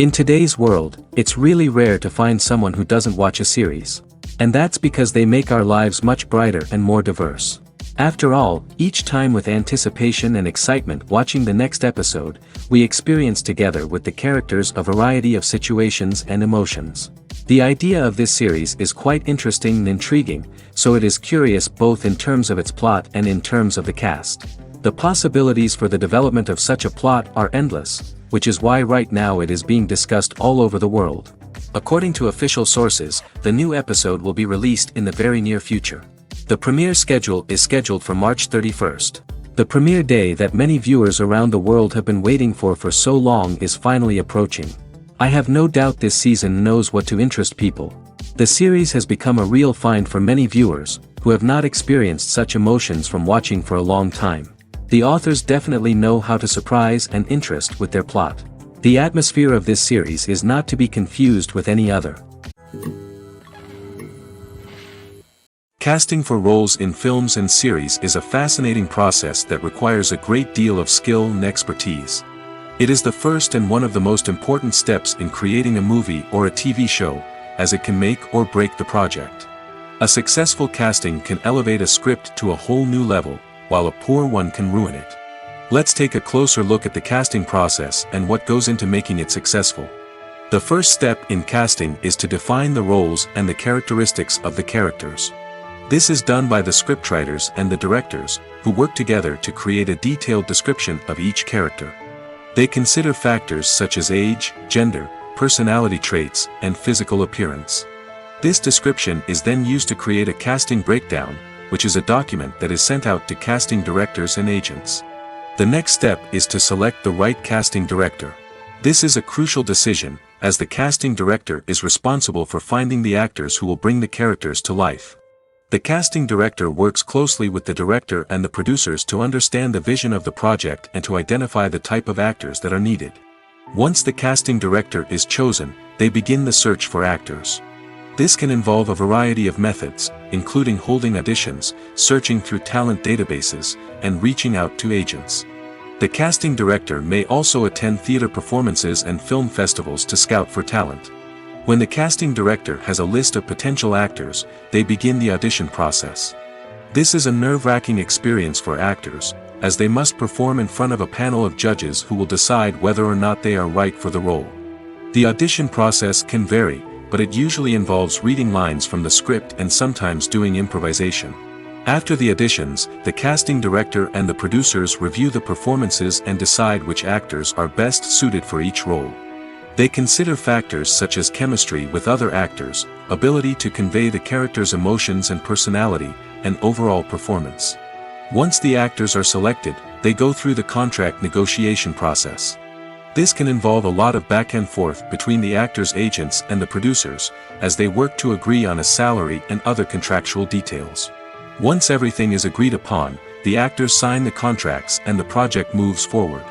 In today's world, it's really rare to find someone who doesn't watch a series. And that's because they make our lives much brighter and more diverse. After all, each time with anticipation and excitement watching the next episode, we experience together with the characters a variety of situations and emotions. The idea of this series is quite interesting and intriguing, so it is curious both in terms of its plot and in terms of the cast. The possibilities for the development of such a plot are endless, which is why right now it is being discussed all over the world. According to official sources, the new episode will be released in the very near future. The premiere schedule is scheduled for March 31st. The premiere day that many viewers around the world have been waiting for so long is finally approaching. I have no doubt this season knows what to interest people. The series has become a real find for many viewers, who have not experienced such emotions from watching for a long time. The authors definitely know how to surprise and interest with their plot. The atmosphere of this series is not to be confused with any other. Casting for roles in films and series is a fascinating process that requires a great deal of skill and expertise. It is the first and one of the most important steps in creating a movie or a TV show, as it can make or break the project. A successful casting can elevate a script to a whole new level, while a poor one can ruin it. Let's take a closer look at the casting process and what goes into making it successful. The first step in casting is to define the roles and the characteristics of the characters. This is done by the scriptwriters and the directors, who work together to create a detailed description of each character. They consider factors such as age, gender, personality traits, and physical appearance. This description is then used to create a casting breakdown, which is a document that is sent out to casting directors and agents. The next step is to select the right casting director. This is a crucial decision, as the casting director is responsible for finding the actors who will bring the characters to life. The casting director works closely with the director and the producers to understand the vision of the project and to identify the type of actors that are needed. Once the casting director is chosen, they begin the search for actors. This can involve a variety of methods, including holding auditions, searching through talent databases, and reaching out to agents. The casting director may also attend theater performances and film festivals to scout for talent. When the casting director has a list of potential actors, they begin the audition process. This is a nerve-wracking experience for actors, as they must perform in front of a panel of judges who will decide whether or not they are right for the role. The audition process can vary, but it usually involves reading lines from the script and sometimes doing improvisation. After the auditions, the casting director and the producers review the performances and decide which actors are best suited for each role. They consider factors such as chemistry with other actors, ability to convey the character's emotions and personality, and overall performance. Once the actors are selected, they go through the contract negotiation process. This can involve a lot of back and forth between the actors' agents and the producers, as they work to agree on a salary and other contractual details. Once everything is agreed upon, the actors sign the contracts and the project moves forward.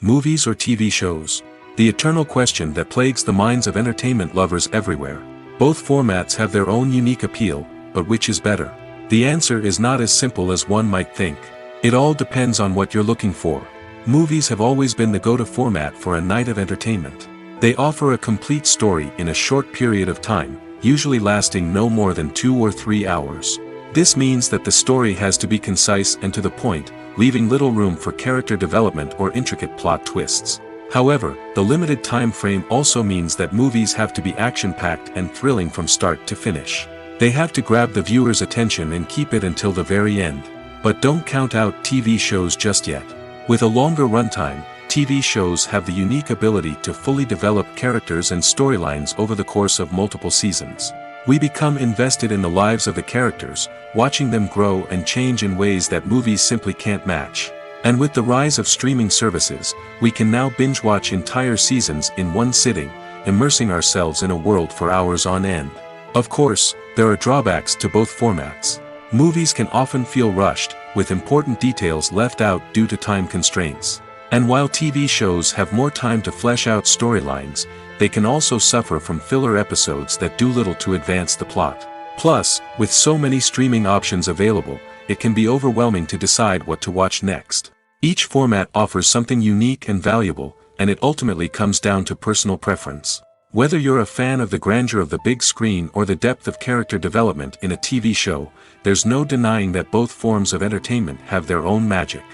Movies or TV shows? The eternal question that plagues the minds of entertainment lovers everywhere. Both formats have their own unique appeal, but which is better? The answer is not as simple as one might think. It all depends on what you're looking for. Movies have always been the go-to format for a night of entertainment. They offer a complete story in a short period of time, usually lasting no more than 2 or 3 hours. This means that the story has to be concise and to the point, leaving little room for character development or intricate plot twists. However, the limited time frame also means that movies have to be action-packed and thrilling from start to finish. They have to grab the viewer's attention and keep it until the very end. But don't count out TV shows just yet. With a longer runtime, TV shows have the unique ability to fully develop characters and storylines over the course of multiple seasons. We become invested in the lives of the characters, watching them grow and change in ways that movies simply can't match. And with the rise of streaming services, we can now binge-watch entire seasons in one sitting, immersing ourselves in a world for hours on end. Of course, there are drawbacks to both formats. Movies can often feel rushed, with important details left out due to time constraints. And while TV shows have more time to flesh out storylines, they can also suffer from filler episodes that do little to advance the plot. Plus, with so many streaming options available, it can be overwhelming to decide what to watch next. Each format offers something unique and valuable, and it ultimately comes down to personal preference. Whether you're a fan of the grandeur of the big screen or the depth of character development in a TV show, there's no denying that both forms of entertainment have their own magic.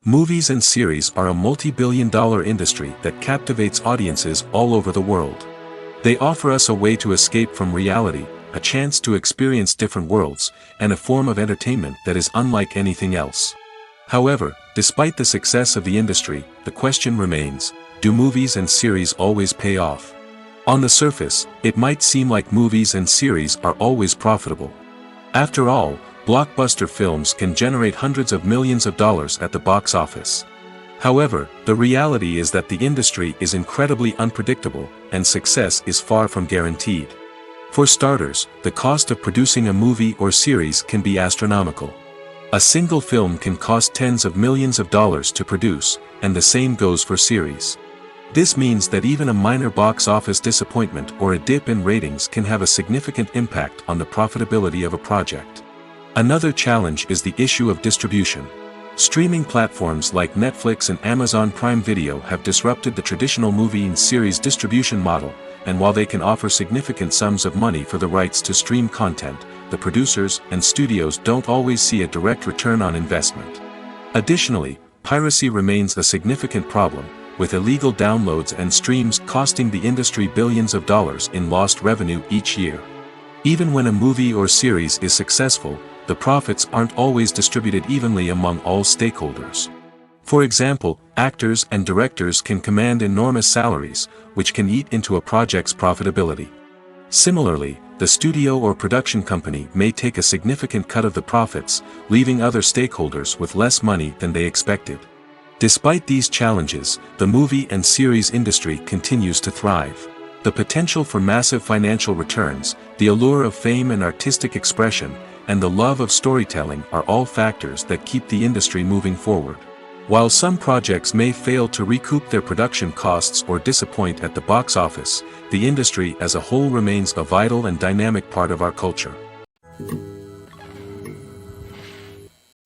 Movies and series are a multi-billion-dollar industry that captivates audiences all over the world. They offer us a way to escape from reality, a chance to experience different worlds, and a form of entertainment that is unlike anything else. However, despite the success of the industry, the question remains, do movies and series always pay off? On the surface, it might seem like movies and series are always profitable. After all, blockbuster films can generate hundreds of millions of dollars at the box office. However, the reality is that the industry is incredibly unpredictable, and success is far from guaranteed. For starters, the cost of producing a movie or series can be astronomical. A single film can cost tens of millions of dollars to produce, and the same goes for series. This means that even a minor box office disappointment or a dip in ratings can have a significant impact on the profitability of a project. Another challenge is the issue of distribution. Streaming platforms like Netflix and Amazon Prime Video have disrupted the traditional movie and series distribution model, and while they can offer significant sums of money for the rights to stream content, the producers and studios don't always see a direct return on investment. Additionally, piracy remains a significant problem, with illegal downloads and streams costing the industry billions of dollars in lost revenue each year. Even when a movie or series is successful, the profits aren't always distributed evenly among all stakeholders. For example, actors and directors can command enormous salaries, which can eat into a project's profitability. Similarly, the studio or production company may take a significant cut of the profits, leaving other stakeholders with less money than they expected. Despite these challenges, the movie and series industry continues to thrive. The potential for massive financial returns, the allure of fame and artistic expression, and the love of storytelling are all factors that keep the industry moving forward. While some projects may fail to recoup their production costs or disappoint at the box office, the industry as a whole remains a vital and dynamic part of our culture.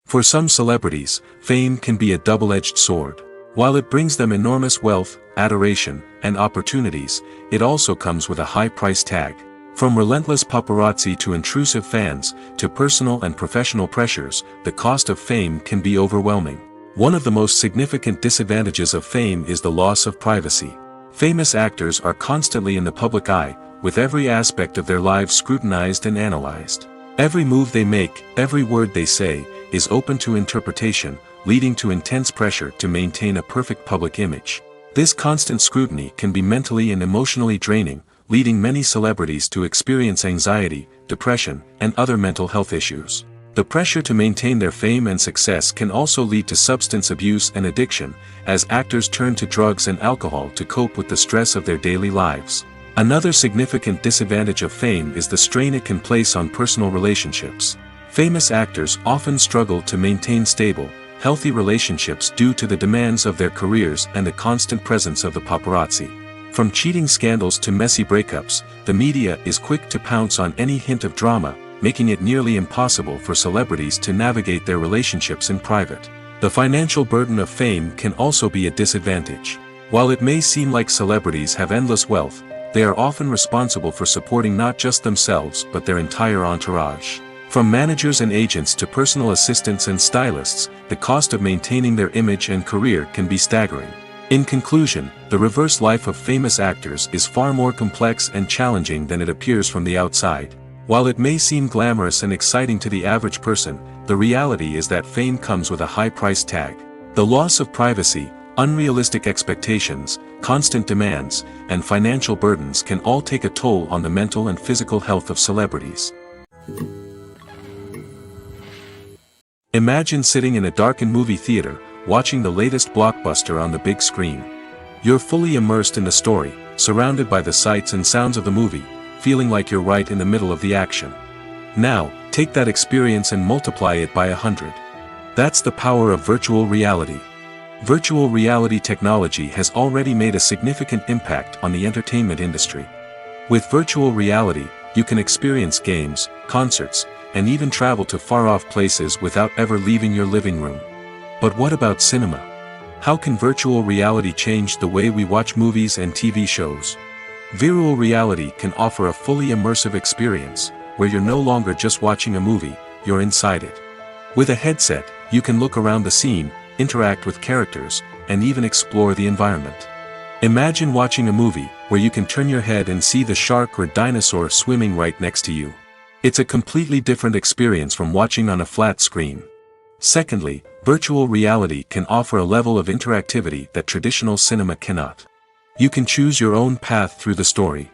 For some celebrities, fame can be a double-edged sword. While it brings them enormous wealth, adoration, and opportunities, it also comes with a high price tag. From relentless paparazzi to intrusive fans, to personal and professional pressures, the cost of fame can be overwhelming. One of the most significant disadvantages of fame is the loss of privacy. Famous actors are constantly in the public eye, with every aspect of their lives scrutinized and analyzed. Every move they make, every word they say, is open to interpretation, leading to intense pressure to maintain a perfect public image. This constant scrutiny can be mentally and emotionally draining, leading many celebrities to experience anxiety, depression, and other mental health issues. The pressure to maintain their fame and success can also lead to substance abuse and addiction, as actors turn to drugs and alcohol to cope with the stress of their daily lives. Another significant disadvantage of fame is the strain it can place on personal relationships. Famous actors often struggle to maintain stable, healthy relationships due to the demands of their careers and the constant presence of the paparazzi. From cheating scandals to messy breakups, the media is quick to pounce on any hint of drama, making it nearly impossible for celebrities to navigate their relationships in private. The financial burden of fame can also be a disadvantage. While it may seem like celebrities have endless wealth, they are often responsible for supporting not just themselves but their entire entourage. From managers and agents to personal assistants and stylists, the cost of maintaining their image and career can be staggering. In conclusion, the reverse life of famous actors is far more complex and challenging than it appears from the outside. While it may seem glamorous and exciting to the average person, the reality is that fame comes with a high price tag. The loss of privacy, unrealistic expectations, constant demands, and financial burdens can all take a toll on the mental and physical health of celebrities. Imagine sitting in a darkened movie theater, watching the latest blockbuster on the big screen. You're fully immersed in the story, surrounded by the sights and sounds of the movie, feeling like you're right in the middle of the action. Now, take that experience and multiply it by 100. That's the power of virtual reality. Virtual reality technology has already made a significant impact on the entertainment industry. With virtual reality, you can experience games, concerts, and even travel to far-off places without ever leaving your living room. But what about cinema? How can virtual reality change the way we watch movies and TV shows? Virtual reality can offer a fully immersive experience, where you're no longer just watching a movie, you're inside it. With a headset, you can look around the scene, interact with characters, and even explore the environment. Imagine watching a movie, where you can turn your head and see the shark or dinosaur swimming right next to you. It's a completely different experience from watching on a flat screen. Secondly, virtual reality can offer a level of interactivity that traditional cinema cannot. You can choose your own path through the story.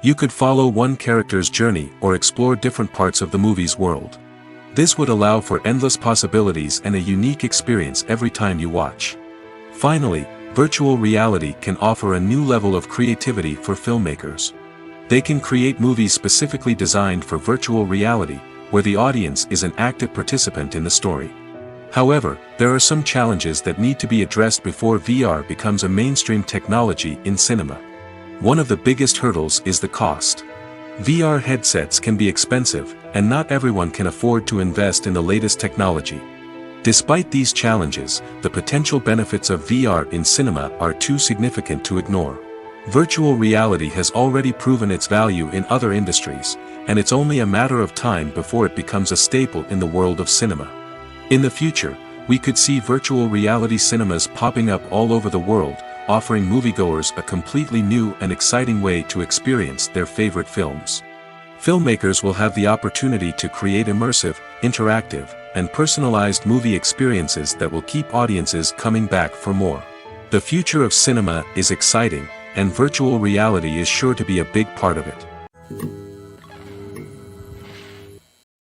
You could follow one character's journey or explore different parts of the movie's world. This would allow for endless possibilities and a unique experience every time you watch. Finally, virtual reality can offer a new level of creativity for filmmakers. They can create movies specifically designed for virtual reality, where the audience is an active participant in the story. However, there are some challenges that need to be addressed before VR becomes a mainstream technology in cinema. One of the biggest hurdles is the cost. VR headsets can be expensive, and not everyone can afford to invest in the latest technology. Despite these challenges, the potential benefits of VR in cinema are too significant to ignore. Virtual reality has already proven its value in other industries, and it's only a matter of time before it becomes a staple in the world of cinema. In the future, we could see virtual reality cinemas popping up all over the world, offering moviegoers a completely new and exciting way to experience their favorite films. Filmmakers will have the opportunity to create immersive, interactive, and personalized movie experiences that will keep audiences coming back for more. The future of cinema is exciting, and virtual reality is sure to be a big part of it.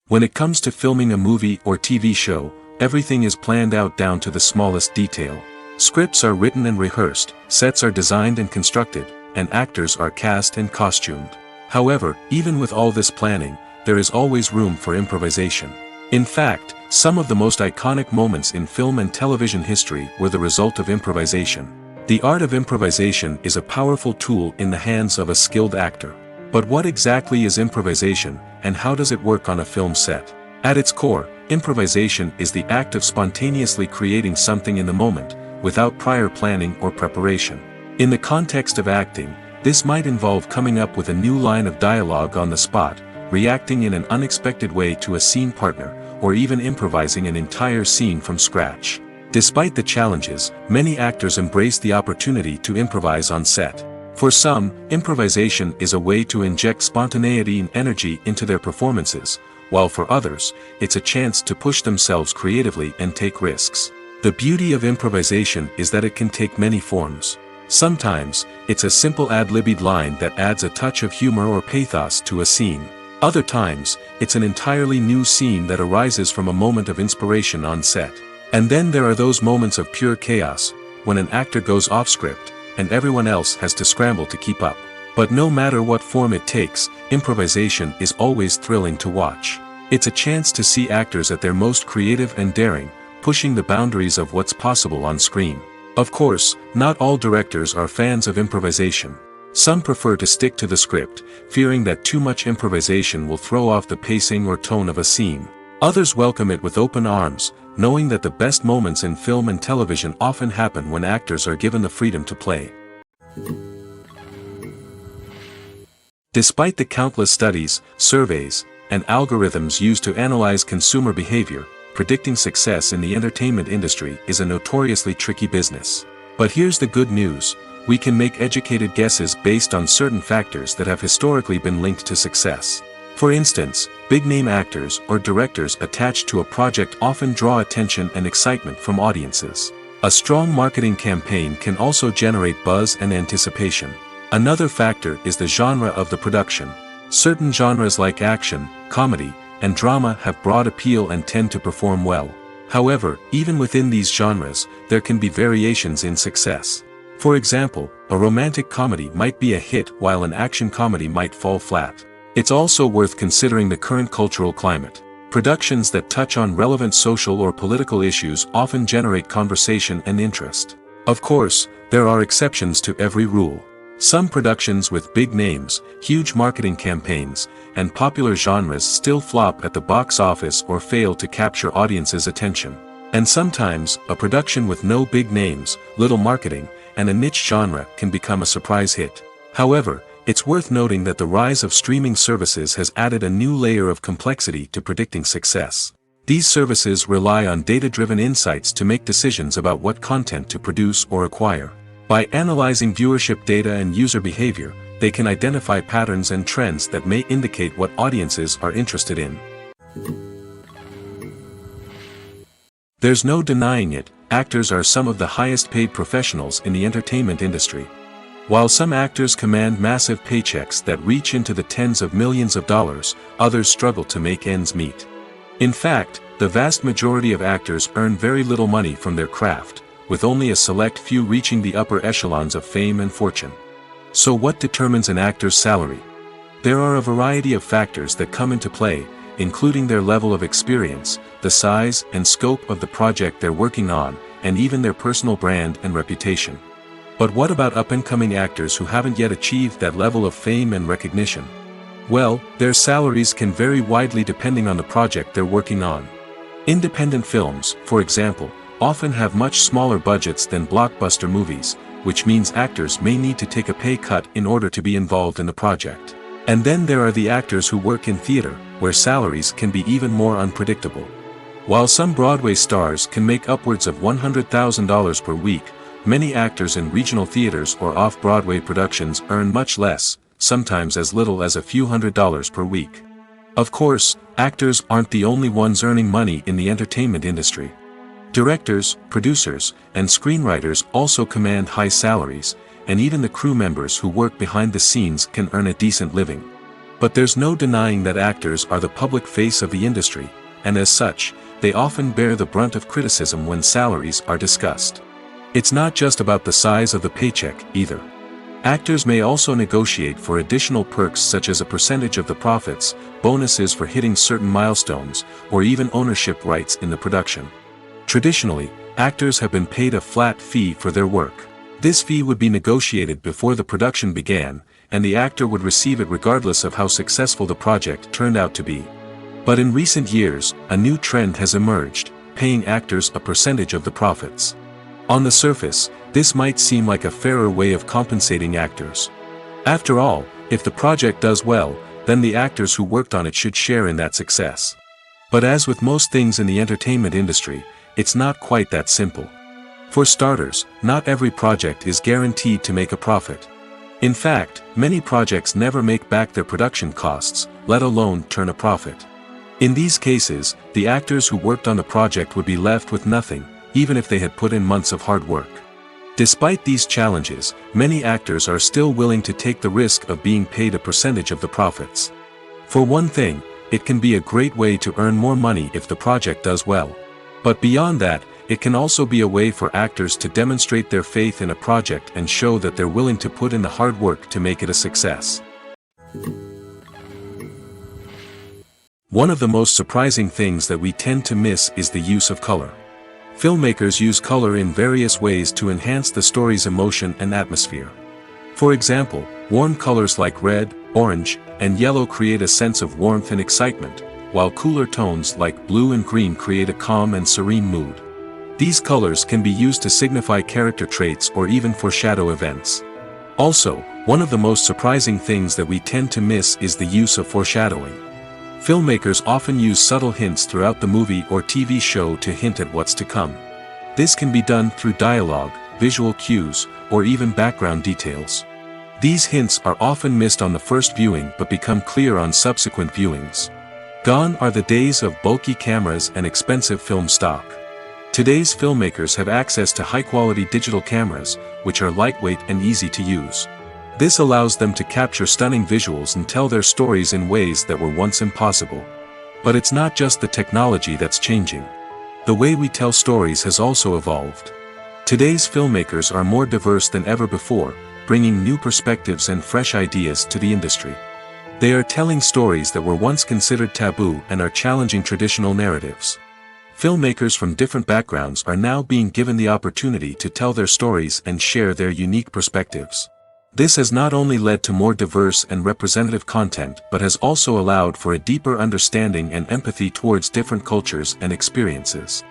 When it comes to filming a movie or TV show, everything is planned out down to the smallest detail. Scripts are written and rehearsed, sets are designed and constructed, and actors are cast and costumed. However, even with all this planning, there is always room for improvisation. In fact, some of the most iconic moments in film and television history were the result of improvisation. The art of improvisation is a powerful tool in the hands of a skilled actor. But what exactly is improvisation, and how does it work on a film set? At its core, improvisation is the act of spontaneously creating something in the moment, without prior planning or preparation. In the context of acting, this might involve coming up with a new line of dialogue on the spot, reacting in an unexpected way to a scene partner, or even improvising an entire scene from scratch. Despite the challenges, many actors embrace the opportunity to improvise on set. For some, improvisation is a way to inject spontaneity and energy into their performances, while for others, it's a chance to push themselves creatively and take risks. The beauty of improvisation is that it can take many forms. Sometimes, it's a simple ad-libbed line that adds a touch of humor or pathos to a scene. Other times, it's an entirely new scene that arises from a moment of inspiration on set. And then there are those moments of pure chaos, when an actor goes off script, and everyone else has to scramble to keep up. But no matter what form it takes, improvisation is always thrilling to watch. It's a chance to see actors at their most creative and daring, pushing the boundaries of what's possible on screen. Of course, not all directors are fans of improvisation. Some prefer to stick to the script, fearing that too much improvisation will throw off the pacing or tone of a scene. Others welcome it with open arms, knowing that the best moments in film and television often happen when actors are given the freedom to play. Despite the countless studies, surveys, and algorithms used to analyze consumer behavior, predicting success in the entertainment industry is a notoriously tricky business. But here's the good news: we can make educated guesses based on certain factors that have historically been linked to success. For instance, big-name actors or directors attached to a project often draw attention and excitement from audiences. A strong marketing campaign can also generate buzz and anticipation. Another factor is the genre of the production. Certain genres like action, comedy, and drama have broad appeal and tend to perform well. However, even within these genres, there can be variations in success. For example, a romantic comedy might be a hit while an action comedy might fall flat. It's also worth considering the current cultural climate. Productions that touch on relevant social or political issues often generate conversation and interest. Of course, there are exceptions to every rule. Some productions with big names, huge marketing campaigns, and popular genres still flop at the box office or fail to capture audiences' attention. And sometimes, a production with no big names, little marketing, and a niche genre can become a surprise hit. However, it's worth noting that the rise of streaming services has added a new layer of complexity to predicting success. These services rely on data-driven insights to make decisions about what content to produce or acquire. By analyzing viewership data and user behavior, they can identify patterns and trends that may indicate what audiences are interested in. There's no denying it, actors are some of the highest-paid professionals in the entertainment industry. While some actors command massive paychecks that reach into the tens of millions of dollars, others struggle to make ends meet. In fact, the vast majority of actors earn very little money from their craft, with only a select few reaching the upper echelons of fame and fortune. So what determines an actor's salary? There are a variety of factors that come into play, including their level of experience, the size and scope of the project they're working on, and even their personal brand and reputation. But what about up-and-coming actors who haven't yet achieved that level of fame and recognition? Well, their salaries can vary widely depending on the project they're working on. Independent films, for example, often have much smaller budgets than blockbuster movies, which means actors may need to take a pay cut in order to be involved in the project. And then there are the actors who work in theater, where salaries can be even more unpredictable. While some Broadway stars can make upwards of $100,000 per week, many actors in regional theaters or off-Broadway productions earn much less, sometimes as little as a few $100s per week. Of course, actors aren't the only ones earning money in the entertainment industry. Directors, producers, and screenwriters also command high salaries, and even the crew members who work behind the scenes can earn a decent living. But there's no denying that actors are the public face of the industry, and as such, they often bear the brunt of criticism when salaries are discussed. It's not just about the size of the paycheck, either. Actors may also negotiate for additional perks such as a percentage of the profits, bonuses for hitting certain milestones, or even ownership rights in the production. Traditionally, actors have been paid a flat fee for their work. This fee would be negotiated before the production began, and the actor would receive it regardless of how successful the project turned out to be. But in recent years, a new trend has emerged, paying actors a percentage of the profits. On the surface, this might seem like a fairer way of compensating actors. After all, if the project does well, then the actors who worked on it should share in that success. But as with most things in the entertainment industry, it's not quite that simple. For starters, not every project is guaranteed to make a profit. In fact, many projects never make back their production costs, let alone turn a profit. In these cases, the actors who worked on the project would be left with nothing, even if they had put in months of hard work. Despite these challenges, many actors are still willing to take the risk of being paid a percentage of the profits. For one thing, it can be a great way to earn more money if the project does well. But beyond that, it can also be a way for actors to demonstrate their faith in a project and show that they're willing to put in the hard work to make it a success. One of the most surprising things that we tend to miss is the use of color. Filmmakers use color in various ways to enhance the story's emotion and atmosphere. For example, warm colors like red, orange, and yellow create a sense of warmth and excitement, while cooler tones like blue and green create a calm and serene mood. These colors can be used to signify character traits or even foreshadow events. Also, one of the most surprising things that we tend to miss is the use of foreshadowing. Filmmakers often use subtle hints throughout the movie or TV show to hint at what's to come. This can be done through dialogue, visual cues, or even background details. These hints are often missed on the first viewing but become clear on subsequent viewings. Gone are the days of bulky cameras and expensive film stock. Today's filmmakers have access to high-quality digital cameras, which are lightweight and easy to use. This allows them to capture stunning visuals and tell their stories in ways that were once impossible. But it's not just the technology that's changing. The way we tell stories has also evolved. Today's filmmakers are more diverse than ever before, bringing new perspectives and fresh ideas to the industry. They are telling stories that were once considered taboo and are challenging traditional narratives. Filmmakers from different backgrounds are now being given the opportunity to tell their stories and share their unique perspectives. This has not only led to more diverse and representative content but has also allowed for a deeper understanding and empathy towards different cultures and experiences.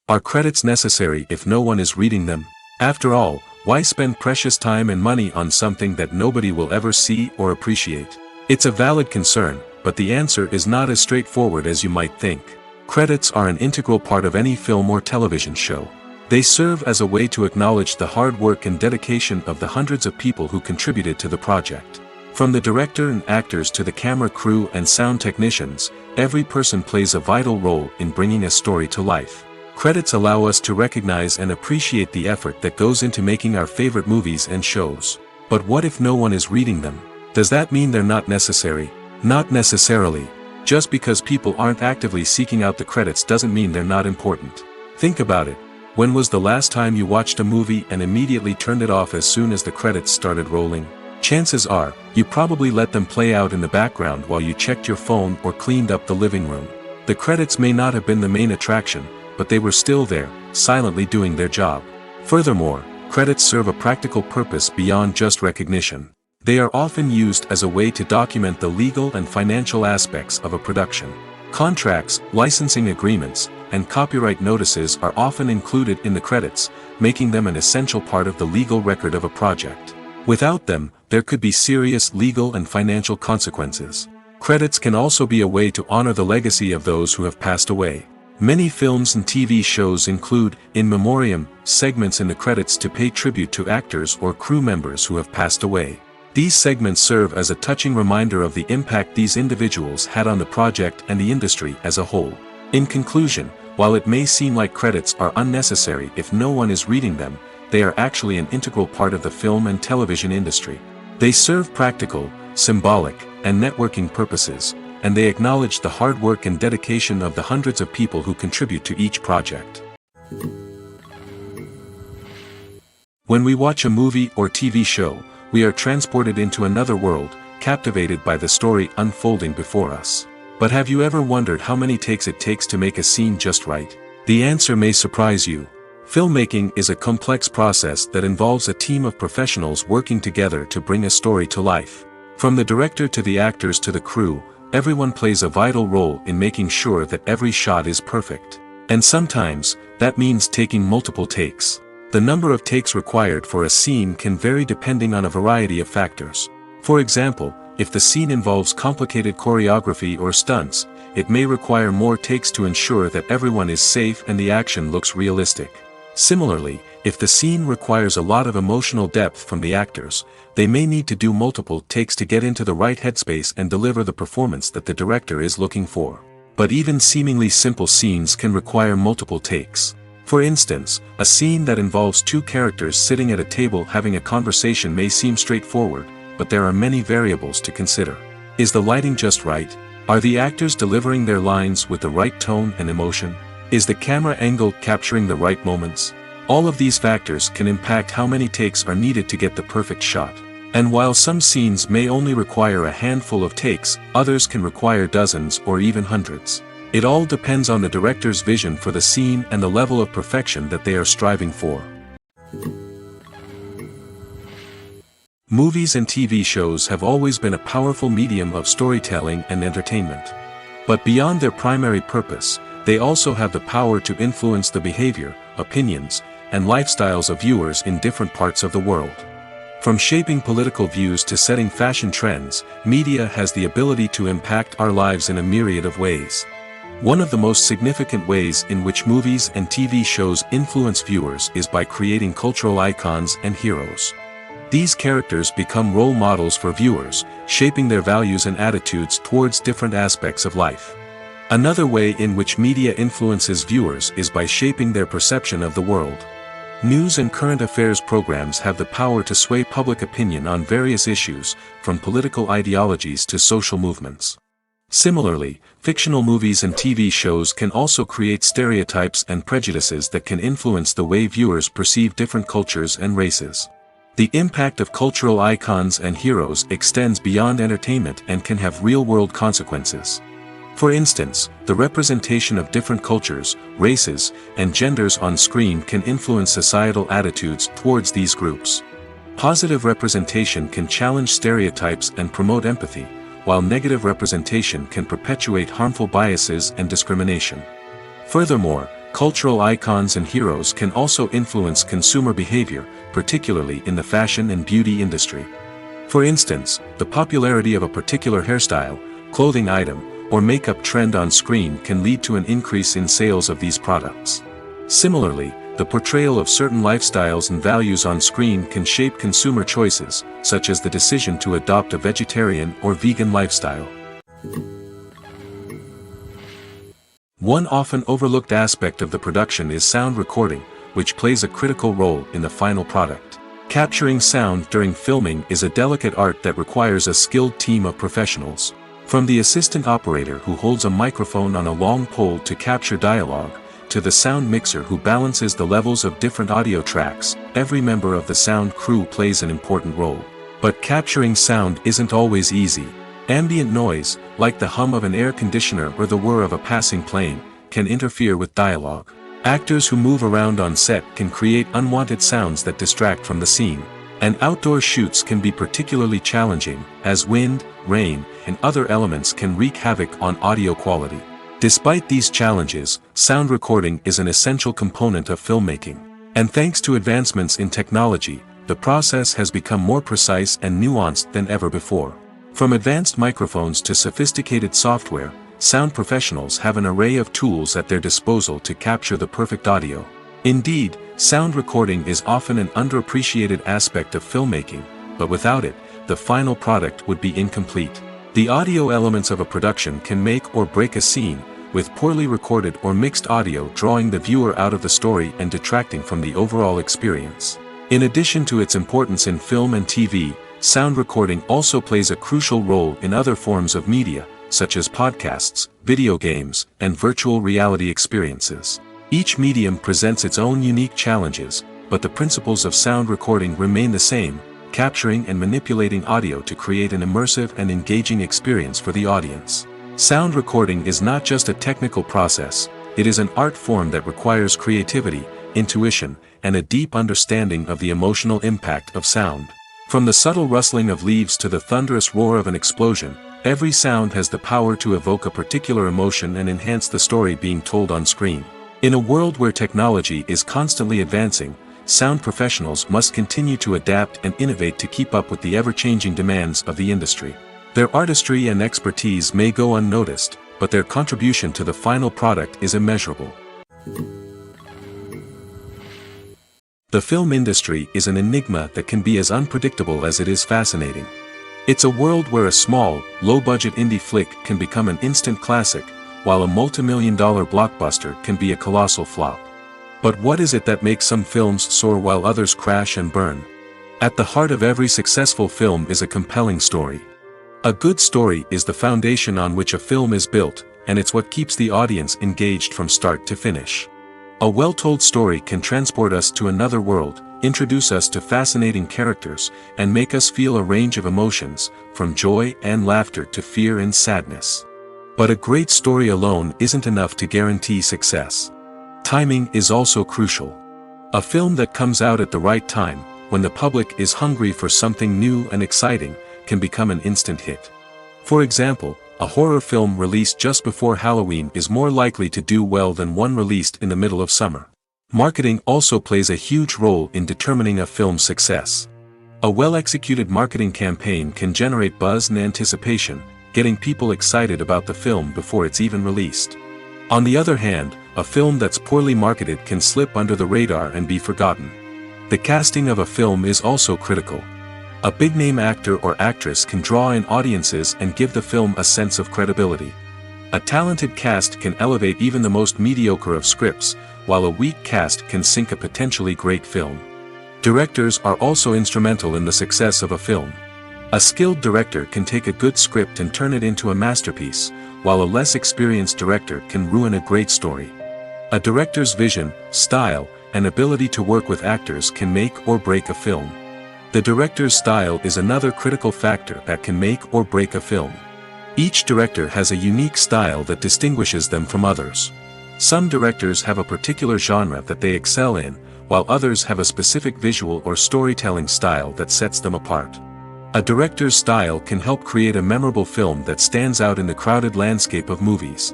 Are credits necessary if no one is reading them? After all, why spend precious time and money on something that nobody will ever see or appreciate? It's a valid concern, but the answer is not as straightforward as you might think. Credits are an integral part of any film or television show. They serve as a way to acknowledge the hard work and dedication of the hundreds of people who contributed to the project. From the director and actors to the camera crew and sound technicians, every person plays a vital role in bringing a story to life. Credits allow us to recognize and appreciate the effort that goes into making our favorite movies and shows. But what if no one is reading them? Does that mean they're not necessary? Not necessarily. Just because people aren't actively seeking out the credits doesn't mean they're not important. Think about it. When was the last time you watched a movie and immediately turned it off as soon as the credits started rolling? Chances are, you probably let them play out in the background while you checked your phone or cleaned up the living room. The credits may not have been the main attraction, but they were still there, silently doing their job. Furthermore, credits serve a practical purpose beyond just recognition. They are often used as a way to document the legal and financial aspects of a production. Contracts, licensing agreements, and copyright notices are often included in the credits, making them an essential part of the legal record of a project. Without them, there could be serious legal and financial consequences. Credits can also be a way to honor the legacy of those who have passed away. Many films and TV shows include, in memoriam, segments in the credits to pay tribute to actors or crew members who have passed away. These segments serve as a touching reminder of the impact these individuals had on the project and the industry as a whole. In conclusion, while it may seem like credits are unnecessary if no one is reading them, they are actually an integral part of the film and television industry. They serve practical, symbolic, and networking purposes, and they acknowledge the hard work and dedication of the hundreds of people who contribute to each project. When we watch a movie or TV show, we are transported into another world, captivated by the story unfolding before us. But have you ever wondered how many takes it takes to make a scene just right? The answer may surprise you. Filmmaking is a complex process that involves a team of professionals working together to bring a story to life. From the director to the actors to the crew, everyone plays a vital role in making sure that every shot is perfect. And sometimes, that means taking multiple takes. The number of takes required for a scene can vary depending on a variety of factors. For example, if the scene involves complicated choreography or stunts, it may require more takes to ensure that everyone is safe and the action looks realistic. Similarly, if the scene requires a lot of emotional depth from the actors, they may need to do multiple takes to get into the right headspace and deliver the performance that the director is looking for. But even seemingly simple scenes can require multiple takes. For instance, a scene that involves two characters sitting at a table having a conversation may seem straightforward, but there are many variables to consider. Is the lighting just right? Are the actors delivering their lines with the right tone and emotion? Is the camera angle capturing the right moments? All of these factors can impact how many takes are needed to get the perfect shot. And while some scenes may only require a handful of takes, others can require dozens or even hundreds. It all depends on the director's vision for the scene and the level of perfection that they are striving for. Movies and TV shows have always been a powerful medium of storytelling and entertainment. But beyond their primary purpose, they also have the power to influence the behavior, opinions, and lifestyles of viewers in different parts of the world. From shaping political views to setting fashion trends, media has the ability to impact our lives in a myriad of ways. One of the most significant ways in which movies and TV shows influence viewers is by creating cultural icons and heroes. These characters become role models for viewers, shaping their values and attitudes towards different aspects of life. Another way in which media influences viewers is by shaping their perception of the world. News and current affairs programs have the power to sway public opinion on various issues, from political ideologies to social movements. Similarly, fictional movies and TV shows can also create stereotypes and prejudices that can influence the way viewers perceive different cultures and races. The impact of cultural icons and heroes extends beyond entertainment and can have real-world consequences. For instance, the representation of different cultures, races, and genders on screen can influence societal attitudes towards these groups. Positive representation can challenge stereotypes and promote empathy, while negative representation can perpetuate harmful biases and discrimination. Furthermore, cultural icons and heroes can also influence consumer behavior, particularly in the fashion and beauty industry. For instance, the popularity of a particular hairstyle, clothing item, or makeup trend on screen can lead to an increase in sales of these products. Similarly, the portrayal of certain lifestyles and values on screen can shape consumer choices, such as the decision to adopt a vegetarian or vegan lifestyle. One often overlooked aspect of the production is sound recording, which plays a critical role in the final product. Capturing sound during filming is a delicate art that requires a skilled team of professionals. From the assistant operator who holds a microphone on a long pole to capture dialogue, to the sound mixer who balances the levels of different audio tracks, every member of the sound crew plays an important role. But capturing sound isn't always easy. Ambient noise, like the hum of an air conditioner or the whir of a passing plane, can interfere with dialogue. Actors who move around on set can create unwanted sounds that distract from the scene. And outdoor shoots can be particularly challenging, as wind, rain, and other elements can wreak havoc on audio quality. Despite these challenges, sound recording is an essential component of filmmaking. And thanks to advancements in technology, the process has become more precise and nuanced than ever before. From advanced microphones to sophisticated software, sound professionals have an array of tools at their disposal to capture the perfect audio. Indeed, sound recording is often an underappreciated aspect of filmmaking, but without it, the final product would be incomplete. The audio elements of a production can make or break a scene, with poorly recorded or mixed audio drawing the viewer out of the story and detracting from the overall experience. In addition to its importance in film and TV, sound recording also plays a crucial role in other forms of media, such as podcasts, video games, and virtual reality experiences. Each medium presents its own unique challenges, but the principles of sound recording remain the same, capturing and manipulating audio to create an immersive and engaging experience for the audience. Sound recording is not just a technical process, it is an art form that requires creativity, intuition, and a deep understanding of the emotional impact of sound. From the subtle rustling of leaves to the thunderous roar of an explosion, every sound has the power to evoke a particular emotion and enhance the story being told on screen. In a world where technology is constantly advancing, sound professionals must continue to adapt and innovate to keep up with the ever-changing demands of the industry. Their artistry and expertise may go unnoticed, but their contribution to the final product is immeasurable. The film industry is an enigma that can be as unpredictable as it is fascinating. It's a world where a small, low-budget indie flick can become an instant classic, while a multi-million-dollar blockbuster can be a colossal flop. But what is it that makes some films soar while others crash and burn? At the heart of every successful film is a compelling story. A good story is the foundation on which a film is built, and it's what keeps the audience engaged from start to finish. A well-told story can transport us to another world, introduce us to fascinating characters, and make us feel a range of emotions, from joy and laughter to fear and sadness. But a great story alone isn't enough to guarantee success. Timing is also crucial. A film that comes out at the right time, when the public is hungry for something new and exciting, can become an instant hit. For example, a horror film released just before Halloween is more likely to do well than one released in the middle of summer. Marketing also plays a huge role in determining a film's success. A well-executed marketing campaign can generate buzz and anticipation, getting people excited about the film before it's even released. On the other hand, a film that's poorly marketed can slip under the radar and be forgotten. The casting of a film is also critical. A big-name actor or actress can draw in audiences and give the film a sense of credibility. A talented cast can elevate even the most mediocre of scripts, while a weak cast can sink a potentially great film. Directors are also instrumental in the success of a film. A skilled director can take a good script and turn it into a masterpiece, while a less experienced director can ruin a great story. A director's vision, style, and ability to work with actors can make or break a film. The director's style is another critical factor that can make or break a film. Each director has a unique style that distinguishes them from others. Some directors have a particular genre that they excel in, while others have a specific visual or storytelling style that sets them apart. A director's style can help create a memorable film that stands out in the crowded landscape of movies.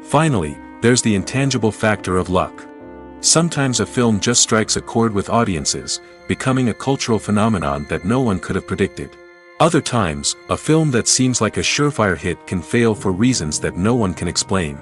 Finally, there's the intangible factor of luck. Sometimes a film just strikes a chord with audiences, becoming a cultural phenomenon that no one could have predicted. Other times, a film that seems like a surefire hit can fail for reasons that no one can explain.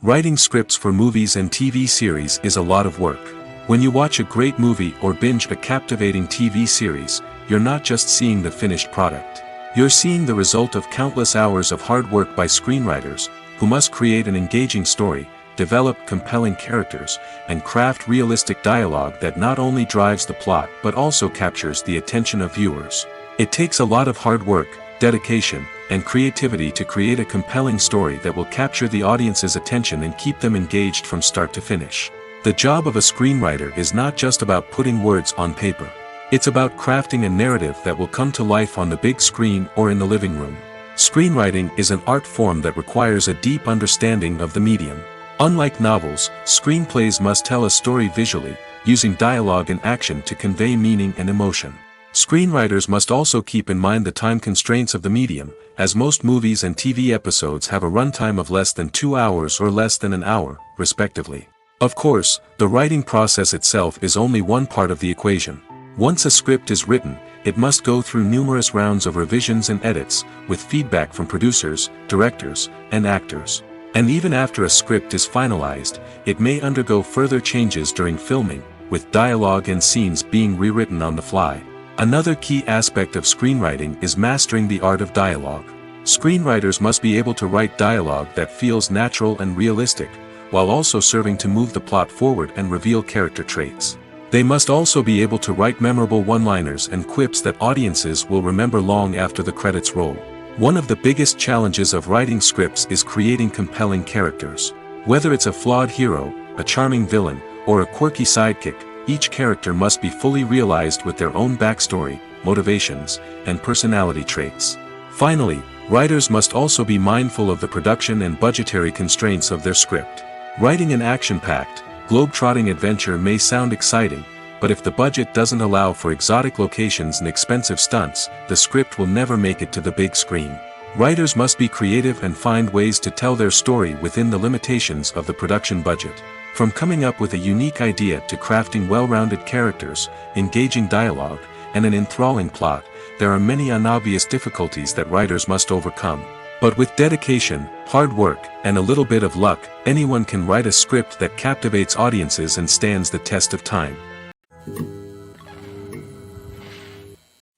Writing scripts for movies and TV series is a lot of work. When you watch a great movie or binge a captivating TV series, you're not just seeing the finished product. You're seeing the result of countless hours of hard work by screenwriters, who must create an engaging story, develop compelling characters, and craft realistic dialogue that not only drives the plot but also captures the attention of viewers. It takes a lot of hard work, dedication, and creativity to create a compelling story that will capture the audience's attention and keep them engaged from start to finish. The job of a screenwriter is not just about putting words on paper. It's about crafting a narrative that will come to life on the big screen or in the living room. Screenwriting is an art form that requires a deep understanding of the medium. Unlike novels, screenplays must tell a story visually, using dialogue and action to convey meaning and emotion. Screenwriters must also keep in mind the time constraints of the medium, as most movies and TV episodes have a runtime of less than 2 hours or less than an hour, respectively. Of course, the writing process itself is only one part of the equation. Once a script is written, it must go through numerous rounds of revisions and edits, with feedback from producers, directors, and actors. And even after a script is finalized, it may undergo further changes during filming, with dialogue and scenes being rewritten on the fly. Another key aspect of screenwriting is mastering the art of dialogue. Screenwriters must be able to write dialogue that feels natural and realistic, while also serving to move the plot forward and reveal character traits. They must also be able to write memorable one-liners and quips that audiences will remember long after the credits roll. One of the biggest challenges of writing scripts is creating compelling characters. Whether it's a flawed hero, a charming villain, or a quirky sidekick, each character must be fully realized with their own backstory, motivations, and personality traits. Finally, writers must also be mindful of the production and budgetary constraints of their script. Writing an action-packed, globe-trotting adventure may sound exciting, but if the budget doesn't allow for exotic locations and expensive stunts, the script will never make it to the big screen. Writers must be creative and find ways to tell their story within the limitations of the production budget. From coming up with a unique idea to crafting well-rounded characters, engaging dialogue, and an enthralling plot, there are many unobvious difficulties that writers must overcome. But with dedication, hard work, and a little bit of luck, anyone can write a script that captivates audiences and stands the test of time.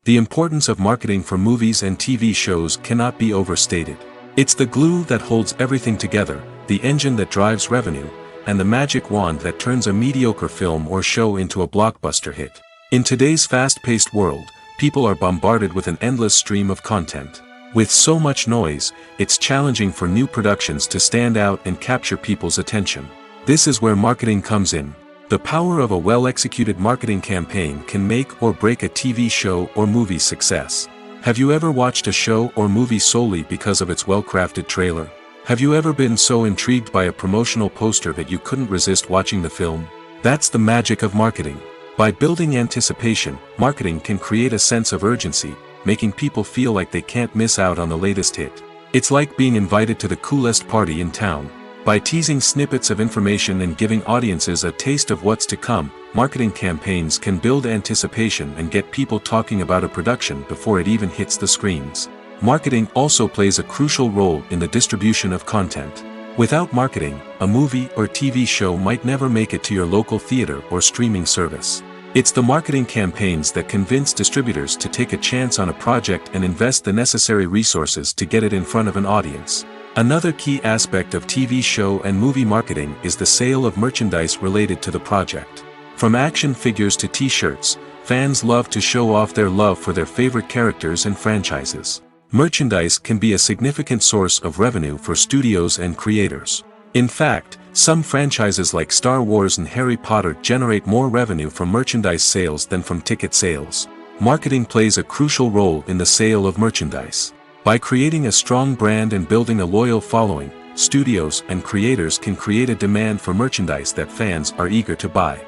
The importance of marketing for movies and TV shows cannot be overstated. It's the glue that holds everything together, the engine that drives revenue, and the magic wand that turns a mediocre film or show into a blockbuster hit. In today's fast-paced world, people are bombarded with an endless stream of content. With so much noise, it's challenging for new productions to stand out and capture people's attention. This is where marketing comes in. The power of a well-executed marketing campaign can make or break a TV show or movie's success. Have you ever watched a show or movie solely because of its well-crafted trailer? Have you ever been so intrigued by a promotional poster that you couldn't resist watching the film? That's the magic of marketing. By building anticipation, marketing can create a sense of urgency, making people feel like they can't miss out on the latest hit. It's like being invited to the coolest party in town. By teasing snippets of information and giving audiences a taste of what's to come, marketing campaigns can build anticipation and get people talking about a production before it even hits the screens. Marketing also plays a crucial role in the distribution of content. Without marketing, a movie or TV show might never make it to your local theater or streaming service. It's the marketing campaigns that convince distributors to take a chance on a project and invest the necessary resources to get it in front of an audience. Another key aspect of TV show and movie marketing is the sale of merchandise related to the project. From action figures to t-shirts, fans love to show off their love for their favorite characters and franchises. Merchandise can be a significant source of revenue for studios and creators. In fact, some franchises like Star Wars and Harry Potter generate more revenue from merchandise sales than from ticket sales. marketing plays a crucial role in the sale of merchandise. By creating a strong brand and building a loyal following, studios and creators can create a demand for merchandise that fans are eager to buy.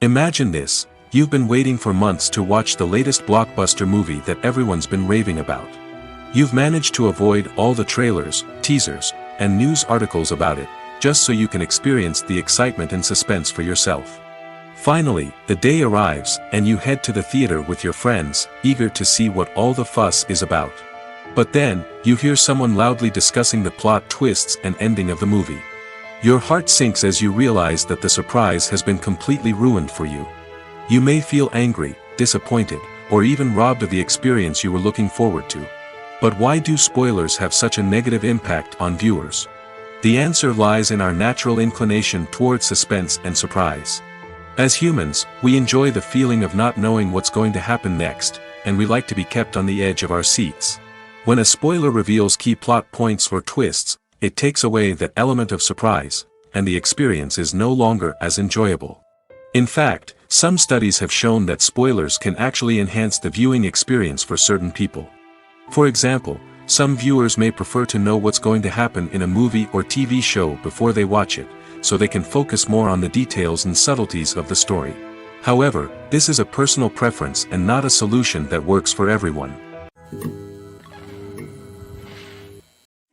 Imagine this: you've been waiting for months to watch the latest blockbuster movie that everyone's been raving about. You've managed to avoid all the trailers, teasers, and news articles about it, just so you can experience the excitement and suspense for yourself. Finally, the day arrives, and you head to the theater with your friends, eager to see what all the fuss is about. But then, you hear someone loudly discussing the plot twists and ending of the movie. Your heart sinks as you realize that the surprise has been completely ruined for you. You may feel angry, disappointed, or even robbed of the experience you were looking forward to. But why do spoilers have such a negative impact on viewers? The answer lies in our natural inclination toward suspense and surprise. As humans, we enjoy the feeling of not knowing what's going to happen next, and we like to be kept on the edge of our seats. When a spoiler reveals key plot points or twists, it takes away that element of surprise, and the experience is no longer as enjoyable. In fact, some studies have shown that spoilers can actually enhance the viewing experience for certain people. For example, some viewers may prefer to know what's going to happen in a movie or TV show before they watch it, so they can focus more on the details and subtleties of the story. However, this is a personal preference and not a solution that works for everyone.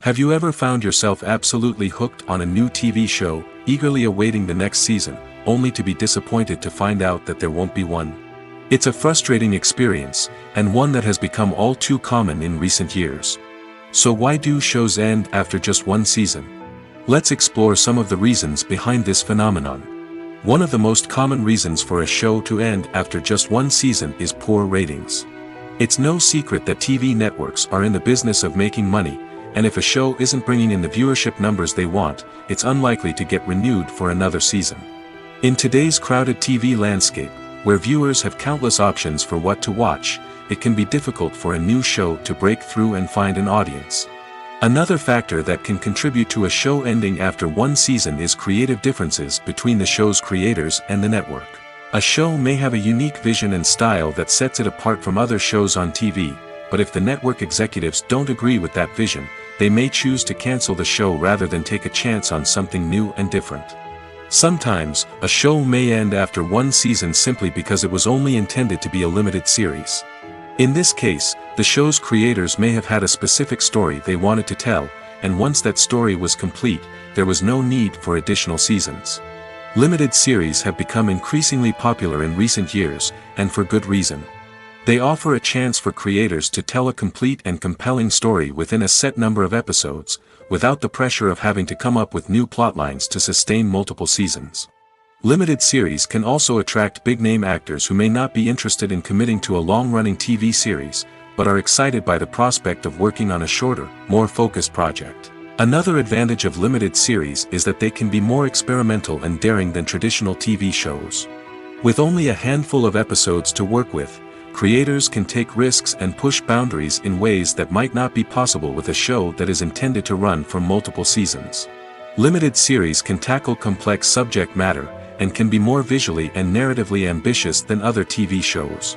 Have you ever found yourself absolutely hooked on a new TV show, eagerly awaiting the next season, only to be disappointed to find out that there won't be one? It's a frustrating experience, and one that has become all too common in recent years. So why do shows end after just one season? Let's explore some of the reasons behind this phenomenon. One of the most common reasons for a show to end after just one season is poor ratings. It's no secret that TV networks are in the business of making money, and if a show isn't bringing in the viewership numbers they want, it's unlikely to get renewed for another season. In today's crowded TV landscape, where viewers have countless options for what to watch, it can be difficult for a new show to break through and find an audience. Another factor that can contribute to a show ending after one season is creative differences between the show's creators and the network. A show may have a unique vision and style that sets it apart from other shows on TV, but if the network executives don't agree with that vision, they may choose to cancel the show rather than take a chance on something new and different. Sometimes, a show may end after one season simply because it was only intended to be a limited series. In this case, the show's creators may have had a specific story they wanted to tell, and once that story was complete, there was no need for additional seasons. Limited series have become increasingly popular in recent years, and for good reason. They offer a chance for creators to tell a complete and compelling story within a set number of episodes, without the pressure of having to come up with new plotlines to sustain multiple seasons. Limited series can also attract big-name actors who may not be interested in committing to a long-running TV series, but are excited by the prospect of working on a shorter, more focused project. Another advantage of limited series is that they can be more experimental and daring than traditional TV shows. With only a handful of episodes to work with, creators can take risks and push boundaries in ways that might not be possible with a show that is intended to run for multiple seasons. Limited series can tackle complex subject matter, and can be more visually and narratively ambitious than other TV shows.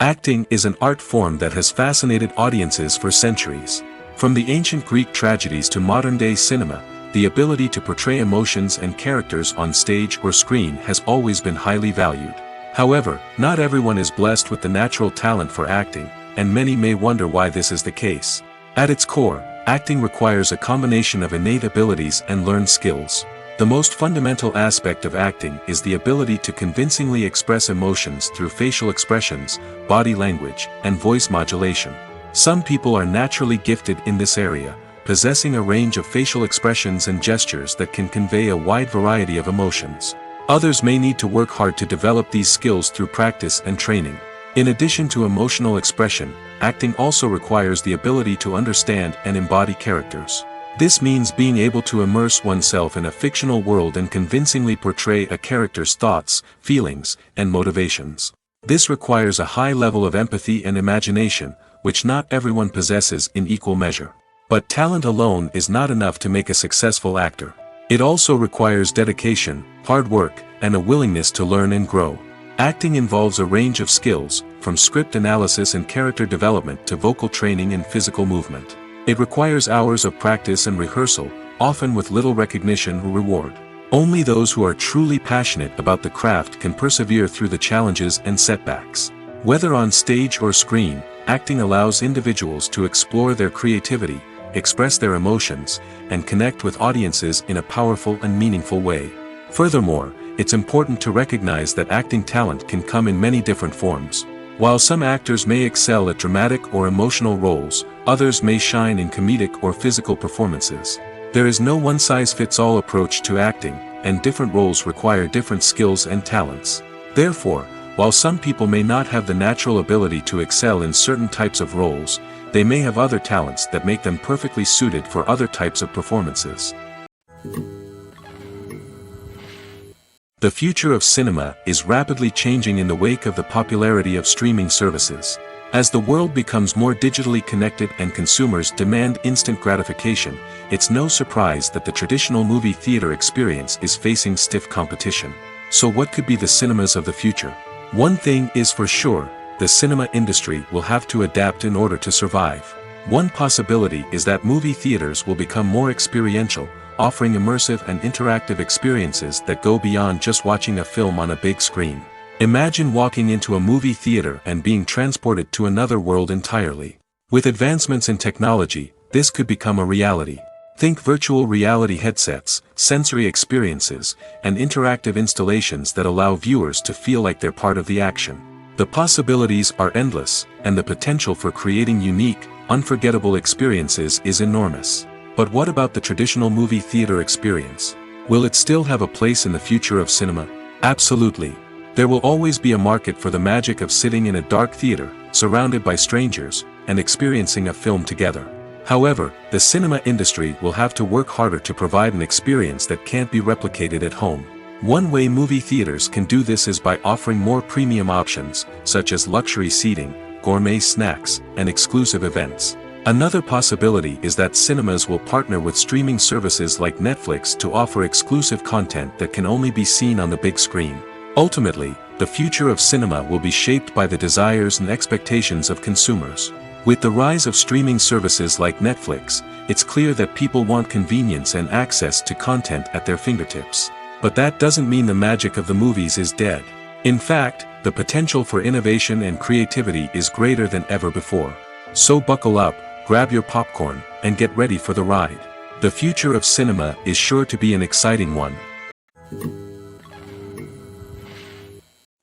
Acting is an art form that has fascinated audiences for centuries. From the ancient Greek tragedies to modern-day cinema, the ability to portray emotions and characters on stage or screen has always been highly valued. However, not everyone is blessed with the natural talent for acting, and many may wonder why this is the case. At its core, acting requires a combination of innate abilities and learned skills. The most fundamental aspect of acting is the ability to convincingly express emotions through facial expressions, body language, and voice modulation. Some people are naturally gifted in this area, possessing a range of facial expressions and gestures that can convey a wide variety of emotions. Others may need to work hard to develop these skills through practice and training. In addition to emotional expression, acting also requires the ability to understand and embody characters. This means being able to immerse oneself in a fictional world and convincingly portray a character's thoughts, feelings, and motivations. This requires a high level of empathy and imagination, which not everyone possesses in equal measure. But talent alone is not enough to make a successful actor. It also requires dedication, hard work, and a willingness to learn and grow. Acting involves a range of skills, from script analysis and character development to vocal training and physical movement. It requires hours of practice and rehearsal, often with little recognition or reward. Only those who are truly passionate about the craft can persevere through the challenges and setbacks. Whether on stage or screen, acting allows individuals to explore their creativity, express their emotions, and connect with audiences in a powerful and meaningful way. Furthermore, it's important to recognize that acting talent can come in many different forms. While some actors may excel at dramatic or emotional roles, others may shine in comedic or physical performances. There is no one-size-fits-all approach to acting, and different roles require different skills and talents. Therefore, while some people may not have the natural ability to excel in certain types of roles, they may have other talents that make them perfectly suited for other types of performances. The future of cinema is rapidly changing in the wake of the popularity of streaming services. As the world becomes more digitally connected and consumers demand instant gratification, it's no surprise that the traditional movie theater experience is facing stiff competition. So what could be the cinemas of the future? One thing is for sure, the cinema industry will have to adapt in order to survive. One possibility is that movie theaters will become more experiential, offering immersive and interactive experiences that go beyond just watching a film on a big screen. Imagine walking into a movie theater and being transported to another world entirely. With advancements in technology, this could become a reality. Think virtual reality headsets, sensory experiences, and interactive installations that allow viewers to feel like they're part of the action. The possibilities are endless, and the potential for creating unique, unforgettable experiences is enormous. But what about the traditional movie theater experience? Will it still have a place in the future of cinema? Absolutely. There will always be a market for the magic of sitting in a dark theater, surrounded by strangers, and experiencing a film together. However, the cinema industry will have to work harder to provide an experience that can't be replicated at home. One way movie theaters can do this is by offering more premium options, such as luxury seating, gourmet snacks, and exclusive events. Another possibility is that cinemas will partner with streaming services like Netflix to offer exclusive content that can only be seen on the big screen. Ultimately, the future of cinema will be shaped by the desires and expectations of consumers. With the rise of streaming services like Netflix, it's clear that people want convenience and access to content at their fingertips. But that doesn't mean the magic of the movies is dead. In fact, the potential for innovation and creativity is greater than ever before. So buckle up, grab your popcorn, and get ready for the ride. The future of cinema is sure to be an exciting one.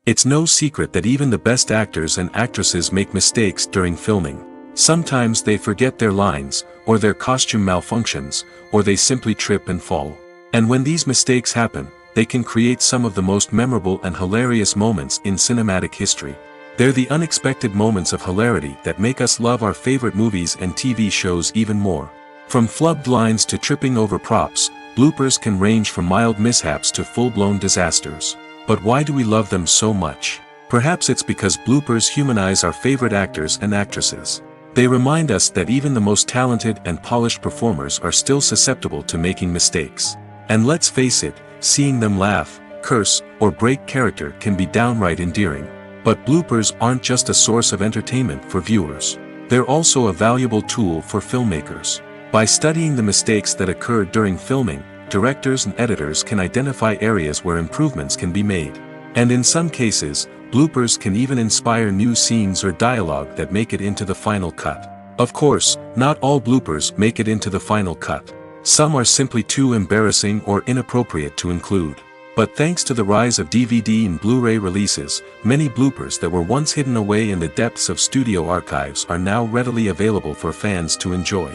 It's no secret that even the best actors and actresses make mistakes during filming. Sometimes they forget their lines, or their costume malfunctions, or they simply trip and fall. And when these mistakes happen, they can create some of the most memorable and hilarious moments in cinematic history. They're the unexpected moments of hilarity that make us love our favorite movies and TV shows even more. From flubbed lines to tripping over props, bloopers can range from mild mishaps to full-blown disasters. But why do we love them so much? Perhaps it's because bloopers humanize our favorite actors and actresses. They remind us that even the most talented and polished performers are still susceptible to making mistakes. And let's face it, seeing them laugh, curse, or break character can be downright endearing. But bloopers aren't just a source of entertainment for viewers. They're also a valuable tool for filmmakers. By studying the mistakes that occurred during filming, directors and editors can identify areas where improvements can be made. And in some cases, bloopers can even inspire new scenes or dialogue that make it into the final cut. Of course, not all bloopers make it into the final cut. Some are simply too embarrassing or inappropriate to include. But thanks to the rise of DVD and Blu-ray releases, many bloopers that were once hidden away in the depths of studio archives are now readily available for fans to enjoy.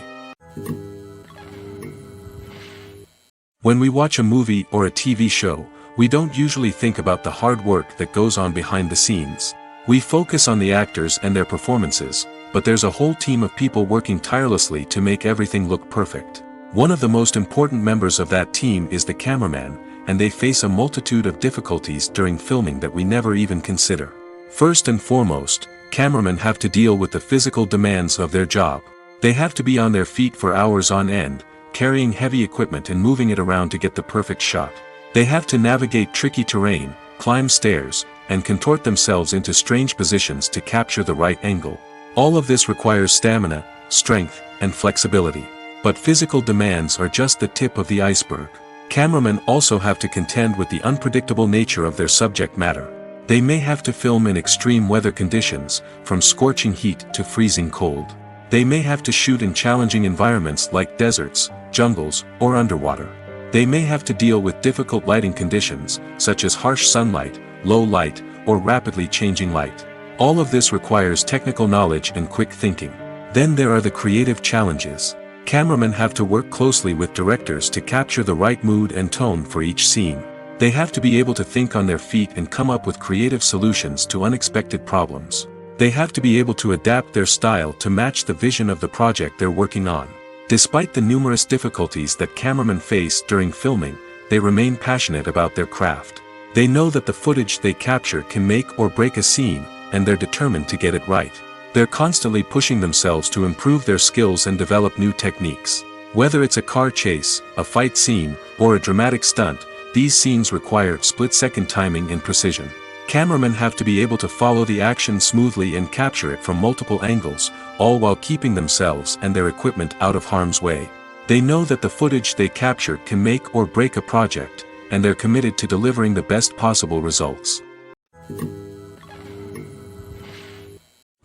When we watch a movie or a TV show, we don't usually think about the hard work that goes on behind the scenes. We focus on the actors and their performances, but there's a whole team of people working tirelessly to make everything look perfect. One of the most important members of that team is the cameraman, and they face a multitude of difficulties during filming that we never even consider. First and foremost, cameramen have to deal with the physical demands of their job. They have to be on their feet for hours on end, carrying heavy equipment and moving it around to get the perfect shot. They have to navigate tricky terrain, climb stairs, and contort themselves into strange positions to capture the right angle. All of this requires stamina, strength, and flexibility. But physical demands are just the tip of the iceberg. Cameramen also have to contend with the unpredictable nature of their subject matter. They may have to film in extreme weather conditions, from scorching heat to freezing cold. They may have to shoot in challenging environments like deserts, jungles, or underwater. They may have to deal with difficult lighting conditions, such as harsh sunlight, low light, or rapidly changing light. All of this requires technical knowledge and quick thinking. Then there are the creative challenges. Cameramen have to work closely with directors to capture the right mood and tone for each scene. They have to be able to think on their feet and come up with creative solutions to unexpected problems. They have to be able to adapt their style to match the vision of the project they're working on. Despite the numerous difficulties that cameramen face during filming, they remain passionate about their craft. They know that the footage they capture can make or break a scene, and they're determined to get it right. They're constantly pushing themselves to improve their skills and develop new techniques. Whether it's a car chase, a fight scene, or a dramatic stunt, these scenes require split-second timing and precision. Cameramen have to be able to follow the action smoothly and capture it from multiple angles, all while keeping themselves and their equipment out of harm's way. They know that the footage they capture can make or break a project, and they're committed to delivering the best possible results.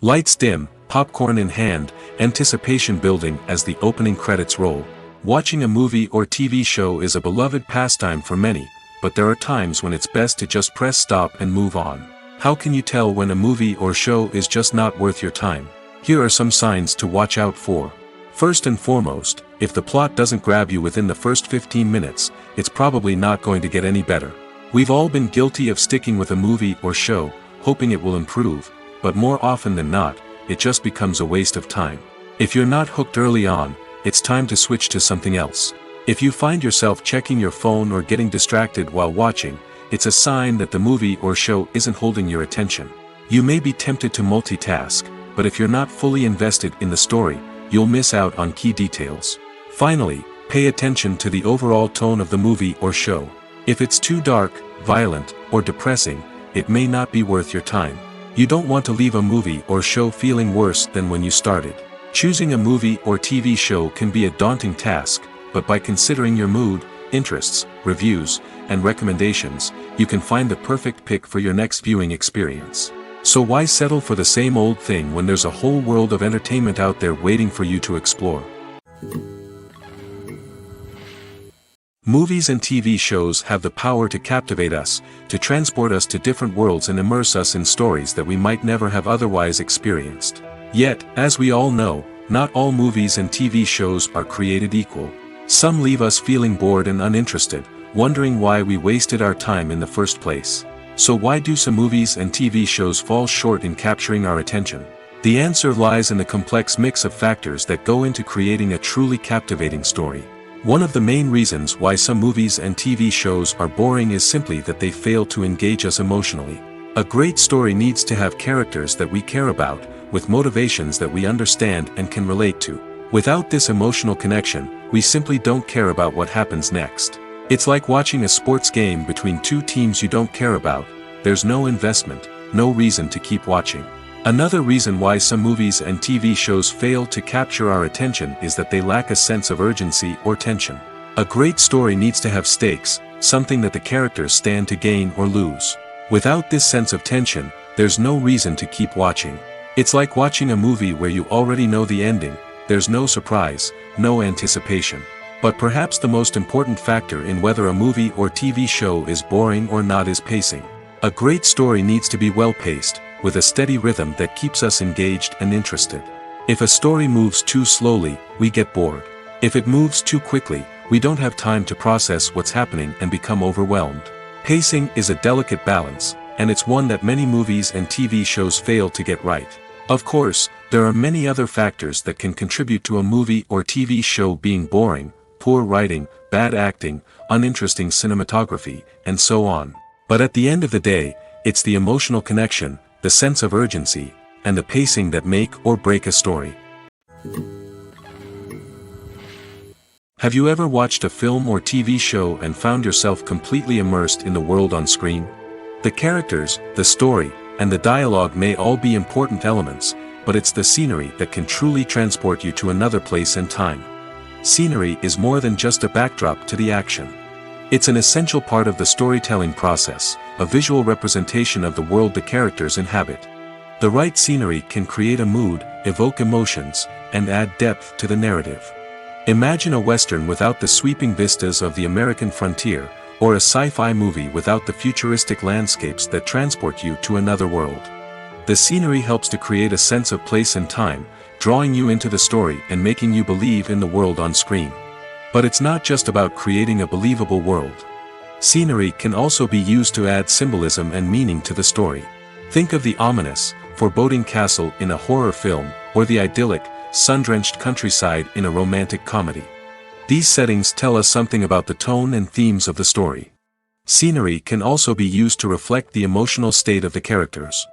Lights dim, popcorn in hand, anticipation building as the opening credits roll. Watching a movie or TV show is a beloved pastime for many, but there are times when it's best to just press stop and move on. How can you tell when a movie or show is just not worth your time? Here are some signs to watch out for. First and foremost, if the plot doesn't grab you within the first 15 minutes, it's probably not going to get any better. We've all been guilty of sticking with a movie or show, hoping it will improve, but more often than not, it just becomes a waste of time. If you're not hooked early on, it's time to switch to something else. If you find yourself checking your phone or getting distracted while watching, it's a sign that the movie or show isn't holding your attention. You may be tempted to multitask, but if you're not fully invested in the story, you'll miss out on key details. Finally, pay attention to the overall tone of the movie or show. If it's too dark, violent, or depressing, it may not be worth your time. You don't want to leave a movie or show feeling worse than when you started. Choosing a movie or TV show can be a daunting task, but by considering your mood, interests, reviews, and recommendations, you can find the perfect pick for your next viewing experience. So why settle for the same old thing when there's a whole world of entertainment out there waiting for you to explore? Movies and TV shows have the power to captivate us, to transport us to different worlds and immerse us in stories that we might never have otherwise experienced. Yet, as we all know, not all movies and TV shows are created equal. Some leave us feeling bored and uninterested, wondering why we wasted our time in the first place. So why do some movies and TV shows fall short in capturing our attention? The answer lies in the complex mix of factors that go into creating a truly captivating story. One of the main reasons why some movies and TV shows are boring is simply that they fail to engage us emotionally. A great story needs to have characters that we care about, with motivations that we understand and can relate to. Without this emotional connection, we simply don't care about what happens next. It's like watching a sports game between two teams you don't care about. There's no investment, no reason to keep watching. Another reason why some movies and TV shows fail to capture our attention is that they lack a sense of urgency or tension. A great story needs to have stakes, something that the characters stand to gain or lose. Without this sense of tension, there's no reason to keep watching. It's like watching a movie where you already know the ending. There's no surprise, no anticipation. But perhaps the most important factor in whether a movie or TV show is boring or not is pacing. A great story needs to be well-paced, with a steady rhythm that keeps us engaged and interested. If a story moves too slowly, we get bored. If it moves too quickly, we don't have time to process what's happening and become overwhelmed. Pacing is a delicate balance, and it's one that many movies and TV shows fail to get right. Of course, there are many other factors that can contribute to a movie or TV show being boring: poor writing, bad acting, uninteresting cinematography, and so on. But at the end of the day, it's the emotional connection, the sense of urgency, and the pacing that make or break a story. Have you ever watched a film or TV show and found yourself completely immersed in the world on screen? The characters, the story, and the dialogue may all be important elements, but it's the scenery that can truly transport you to another place and time. Scenery is more than just a backdrop to the action. It's an essential part of the storytelling process, a visual representation of the world the characters inhabit. The right scenery can create a mood, evoke emotions, and add depth to the narrative. Imagine a Western without the sweeping vistas of the American frontier, or a sci-fi movie without the futuristic landscapes that transport you to another world. The scenery helps to create a sense of place and time, drawing you into the story and making you believe in the world on screen. But it's not just about creating a believable world. Scenery can also be used to add symbolism and meaning to the story. Think of the ominous, foreboding castle in a horror film, or the idyllic, sun-drenched countryside in a romantic comedy. These settings tell us something about the tone and themes of the story. Scenery can also be used to reflect the emotional state of the characters.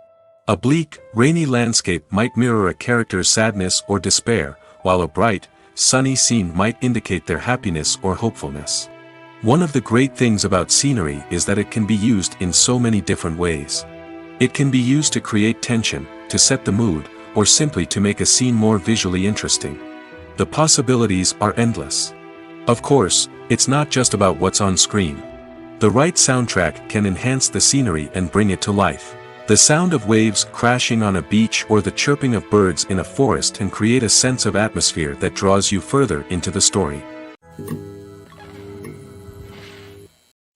A bleak, rainy landscape might mirror a character's sadness or despair, while a bright, sunny scene might indicate their happiness or hopefulness. One of the great things about scenery is that it can be used in so many different ways. It can be used to create tension, to set the mood, or simply to make a scene more visually interesting. The possibilities are endless. Of course, it's not just about what's on screen. The right soundtrack can enhance the scenery and bring it to life. The sound of waves crashing on a beach or the chirping of birds in a forest can create a sense of atmosphere that draws you further into the story.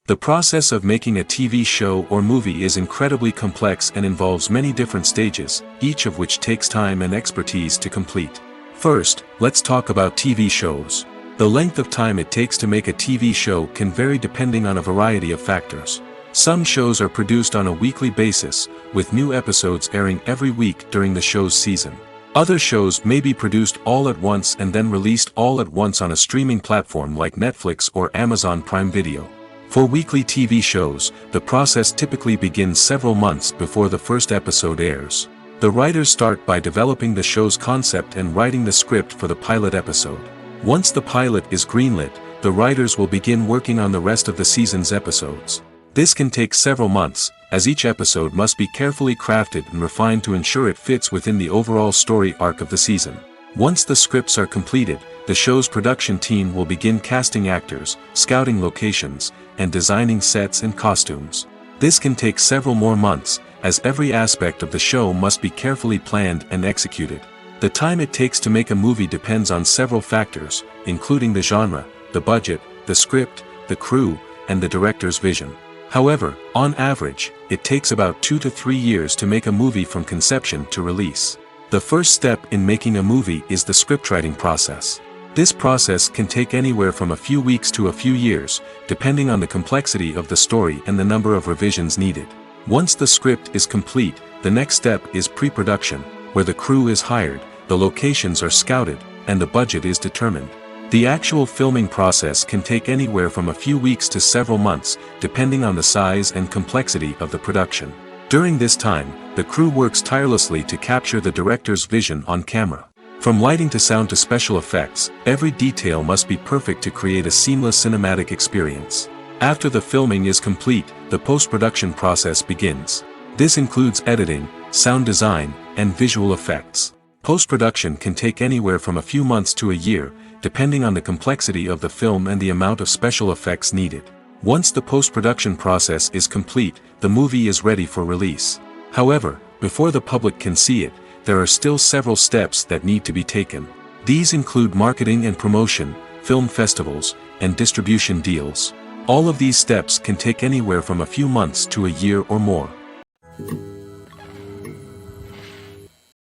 The process of making a TV show or movie is incredibly complex and involves many different stages, each of which takes time and expertise to complete. First, let's talk about TV shows. The length of time it takes to make a TV show can vary depending on a variety of factors. Some shows are produced on a weekly basis, with new episodes airing every week during the show's season. Other shows may be produced all at once and then released all at once on a streaming platform like Netflix or Amazon Prime Video. For weekly TV shows, the process typically begins several months before the first episode airs. The writers start by developing the show's concept and writing the script for the pilot episode. Once the pilot is greenlit, the writers will begin working on the rest of the season's episodes. This can take several months, as each episode must be carefully crafted and refined to ensure it fits within the overall story arc of the season. Once the scripts are completed, the show's production team will begin casting actors, scouting locations, and designing sets and costumes. This can take several more months, as every aspect of the show must be carefully planned and executed. The time it takes to make a movie depends on several factors, including the genre, the budget, the script, the crew, and the director's vision. However, on average, it takes about 2 to 3 years to make a movie from conception to release. The first step in making a movie is the scriptwriting process. This process can take anywhere from a few weeks to a few years, depending on the complexity of the story and the number of revisions needed. Once the script is complete, the next step is pre-production, where the crew is hired, the locations are scouted, and the budget is determined. The actual filming process can take anywhere from a few weeks to several months, depending on the size and complexity of the production. During this time, the crew works tirelessly to capture the director's vision on camera. From lighting to sound to special effects, every detail must be perfect to create a seamless cinematic experience. After the filming is complete, the post-production process begins. This includes editing, sound design, and visual effects. Post-production can take anywhere from a few months to a year, depending on the complexity of the film and the amount of special effects needed. Once the post-production process is complete, the movie is ready for release. However, before the public can see it, there are still several steps that need to be taken. These include marketing and promotion, film festivals, and distribution deals. All of these steps can take anywhere from a few months to a year or more.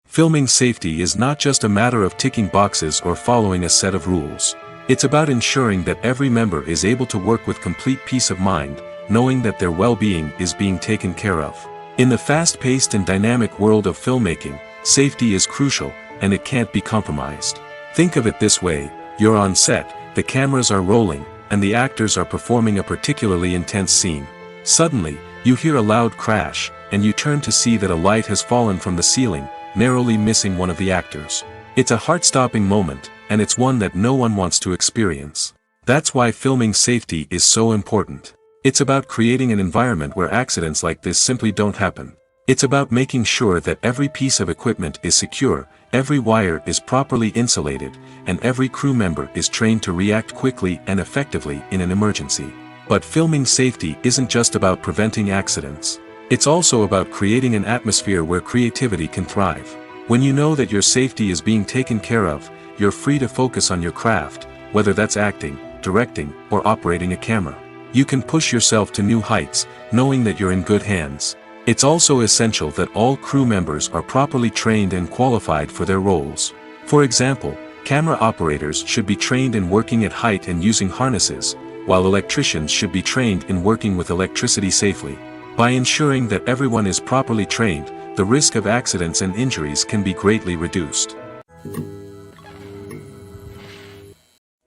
Filming safety is not just a matter of ticking boxes or following a set of rules. It's about ensuring that every member is able to work with complete peace of mind, knowing that their well-being is being taken care of. In the fast-paced and dynamic world of filmmaking, safety is crucial, and it can't be compromised. Think of it this way: you're on set, the cameras are rolling, and the actors are performing a particularly intense scene. Suddenly, you hear a loud crash, and you turn to see that a light has fallen from the ceiling, narrowly missing one of the actors. It's a heart-stopping moment, and it's one that no one wants to experience. That's why filming safety is so important. It's about creating an environment where accidents like this simply don't happen. It's about making sure that every piece of equipment is secure, every wire is properly insulated, and every crew member is trained to react quickly and effectively in an emergency. But filming safety isn't just about preventing accidents. It's also about creating an atmosphere where creativity can thrive. When you know that your safety is being taken care of, you're free to focus on your craft, whether that's acting, directing, or operating a camera. You can push yourself to new heights, knowing that you're in good hands. It's also essential that all crew members are properly trained and qualified for their roles. For example, camera operators should be trained in working at height and using harnesses, while electricians should be trained in working with electricity safely. By ensuring that everyone is properly trained, the risk of accidents and injuries can be greatly reduced.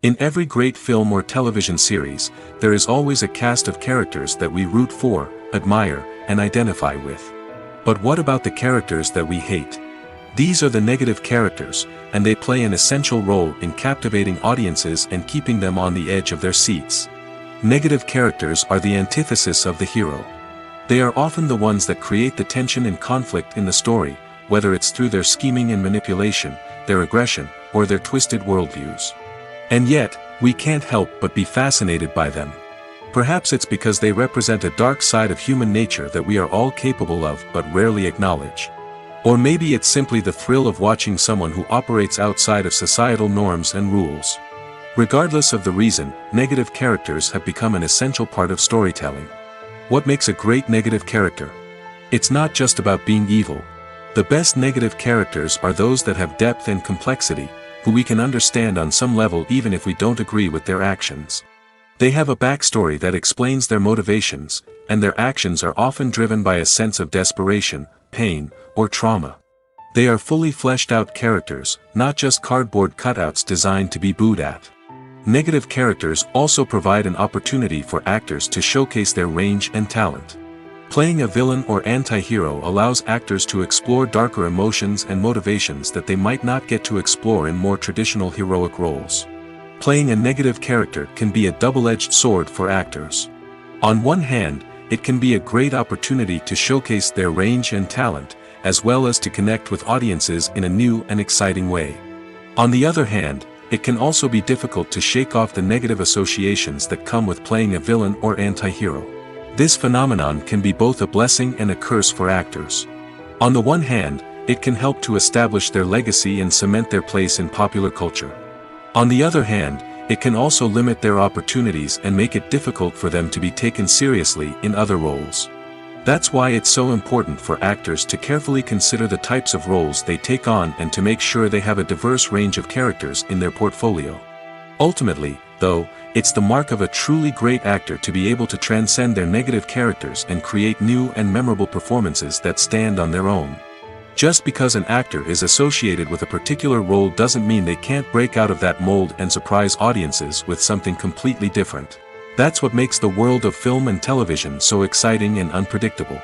In every great film or television series, there is always a cast of characters that we root for, admire, and identify with. But what about the characters that we hate? These are the negative characters, and they play an essential role in captivating audiences and keeping them on the edge of their seats. Negative characters are the antithesis of the hero. They are often the ones that create the tension and conflict in the story, whether it's through their scheming and manipulation, their aggression, or their twisted worldviews. And yet, we can't help but be fascinated by them. Perhaps it's because they represent a dark side of human nature that we are all capable of but rarely acknowledge. Or maybe it's simply the thrill of watching someone who operates outside of societal norms and rules. Regardless of the reason, negative characters have become an essential part of storytelling. What makes a great negative character? It's not just about being evil. The best negative characters are those that have depth and complexity, who we can understand on some level even if we don't agree with their actions. They have a backstory that explains their motivations, and their actions are often driven by a sense of desperation, pain, or trauma. They are fully fleshed out characters, not just cardboard cutouts designed to be booed at. Negative characters also provide an opportunity for actors to showcase their range and talent. Playing a villain or anti-hero allows actors to explore darker emotions and motivations that they might not get to explore in more traditional heroic roles. Playing a negative character can be a double-edged sword for actors. On one hand, it can be a great opportunity to showcase their range and talent, as well as to connect with audiences in a new and exciting way. On the other hand, it can also be difficult to shake off the negative associations that come with playing a villain or anti-hero. This phenomenon can be both a blessing and a curse for actors. On the one hand, it can help to establish their legacy and cement their place in popular culture. On the other hand, it can also limit their opportunities and make it difficult for them to be taken seriously in other roles. That's why it's so important for actors to carefully consider the types of roles they take on and to make sure they have a diverse range of characters in their portfolio. Ultimately, though, it's the mark of a truly great actor to be able to transcend their negative characters and create new and memorable performances that stand on their own. Just because an actor is associated with a particular role doesn't mean they can't break out of that mold and surprise audiences with something completely different. That's what makes the world of film and television so exciting and unpredictable.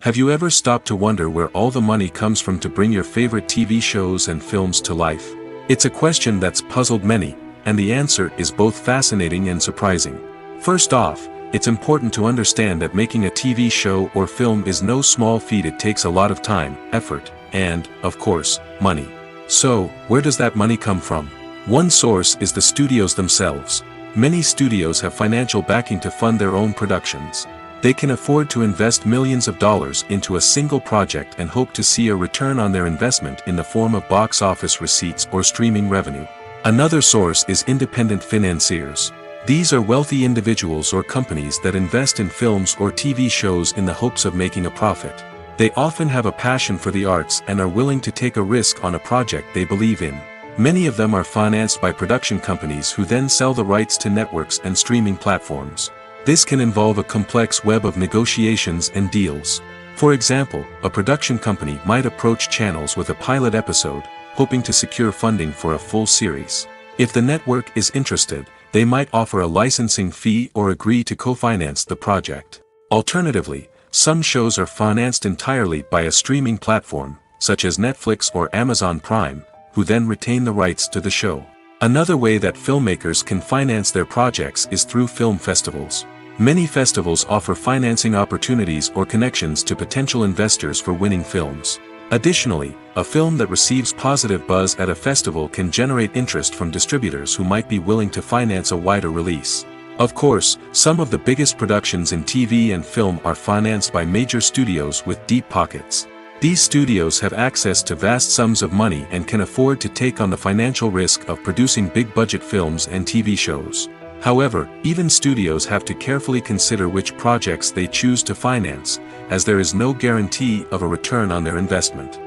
Have you ever stopped to wonder where all the money comes from to bring your favorite TV shows and films to life? It's a question that's puzzled many, and the answer is both fascinating and surprising. First off, it's important to understand that making a TV show or film is no small feat. It takes a lot of time, effort, and, of course, money. So, where does that money come from? One source is the studios themselves. Many studios have financial backing to fund their own productions. They can afford to invest millions of dollars into a single project and hope to see a return on their investment in the form of box office receipts or streaming revenue. Another source is independent financiers. These are wealthy individuals or companies that invest in films or TV shows in the hopes of making a profit. They often have a passion for the arts and are willing to take a risk on a project they believe in. Many of them are financed by production companies who then sell the rights to networks and streaming platforms. This can involve a complex web of negotiations and deals. For example, a production company might approach channels with a pilot episode, hoping to secure funding for a full series. If the network is interested, they might offer a licensing fee or agree to co-finance the project. Alternatively, some shows are financed entirely by a streaming platform, such as Netflix or Amazon Prime, who then retain the rights to the show. Another way that filmmakers can finance their projects is through film festivals. Many festivals offer financing opportunities or connections to potential investors for winning films. Additionally, a film that receives positive buzz at a festival can generate interest from distributors who might be willing to finance a wider release. Of course, some of the biggest productions in TV and film are financed by major studios with deep pockets. These studios have access to vast sums of money and can afford to take on the financial risk of producing big-budget films and TV shows. However, even studios have to carefully consider which projects they choose to finance, as there is no guarantee of a return on their investment.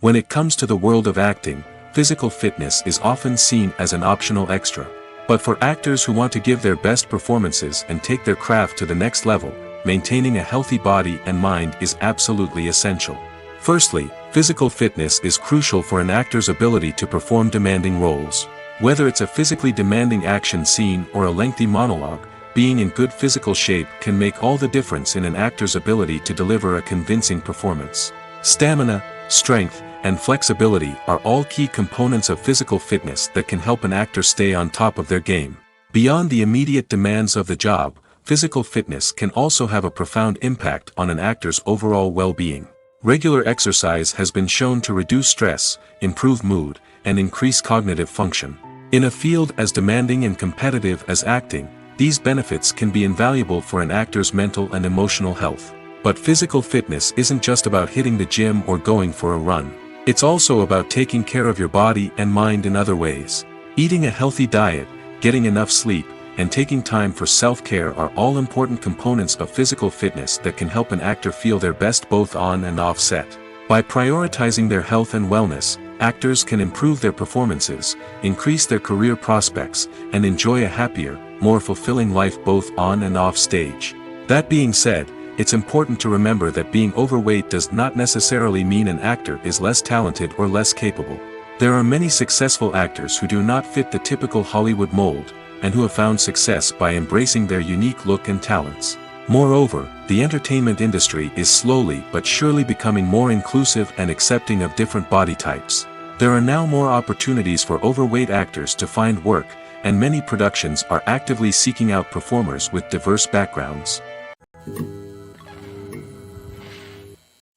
When it comes to the world of acting, physical fitness is often seen as an optional extra. But for actors who want to give their best performances and take their craft to the next level, maintaining a healthy body and mind is absolutely essential. Firstly, physical fitness is crucial for an actor's ability to perform demanding roles. Whether it's a physically demanding action scene or a lengthy monologue, being in good physical shape can make all the difference in an actor's ability to deliver a convincing performance. Stamina, strength, and flexibility are all key components of physical fitness that can help an actor stay on top of their game. Beyond the immediate demands of the job, physical fitness can also have a profound impact on an actor's overall well-being. Regular exercise has been shown to reduce stress, improve mood, and increase cognitive function. In a field as demanding and competitive as acting, these benefits can be invaluable for an actor's mental and emotional health. But physical fitness isn't just about hitting the gym or going for a run. It's also about taking care of your body and mind in other ways. Eating a healthy diet, getting enough sleep, and taking time for self-care are all important components of physical fitness that can help an actor feel their best both on and off set. By prioritizing their health and wellness, actors can improve their performances, increase their career prospects, and enjoy a happier, more fulfilling life both on and off stage. That being said, it's important to remember that being overweight does not necessarily mean an actor is less talented or less capable. There are many successful actors who do not fit the typical Hollywood mold, and who have found success by embracing their unique look and talents. Moreover, the entertainment industry is slowly but surely becoming more inclusive and accepting of different body types. There are now more opportunities for overweight actors to find work, and many productions are actively seeking out performers with diverse backgrounds.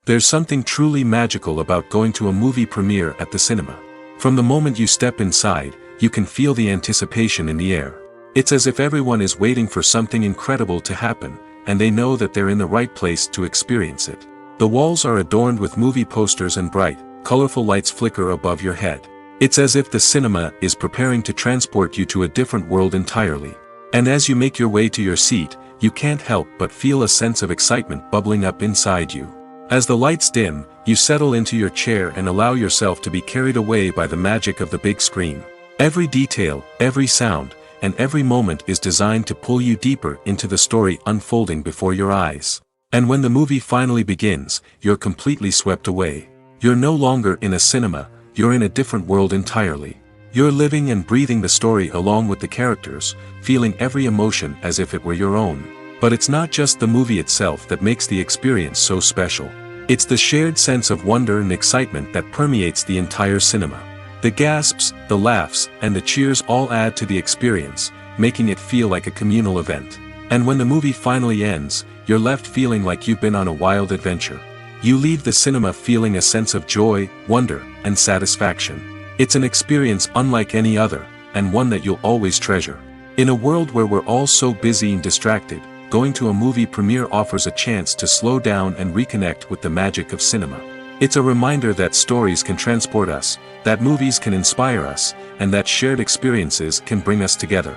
There's something truly magical about going to a movie premiere at the cinema. From the moment you step inside, you can feel the anticipation in the air. It's as if everyone is waiting for something incredible to happen, and they know that they're in the right place to experience it. The walls are adorned with movie posters and bright, colorful lights flicker above your head. It's as if the cinema is preparing to transport you to a different world entirely. And as you make your way to your seat, you can't help but feel a sense of excitement bubbling up inside you. As the lights dim, you settle into your chair and allow yourself to be carried away by the magic of the big screen. Every detail, every sound, and every moment is designed to pull you deeper into the story unfolding before your eyes. And when the movie finally begins, you're completely swept away. You're no longer in a cinema, you're in a different world entirely. You're living and breathing the story along with the characters, feeling every emotion as if it were your own. But it's not just the movie itself that makes the experience so special. It's the shared sense of wonder and excitement that permeates the entire cinema. The gasps, the laughs, and the cheers all add to the experience, making it feel like a communal event. And when the movie finally ends, you're left feeling like you've been on a wild adventure. You leave the cinema feeling a sense of joy, wonder, and satisfaction. It's an experience unlike any other, and one that you'll always treasure. In a world where we're all so busy and distracted, going to a movie premiere offers a chance to slow down and reconnect with the magic of cinema. It's a reminder that stories can transport us, that movies can inspire us, and that shared experiences can bring us together.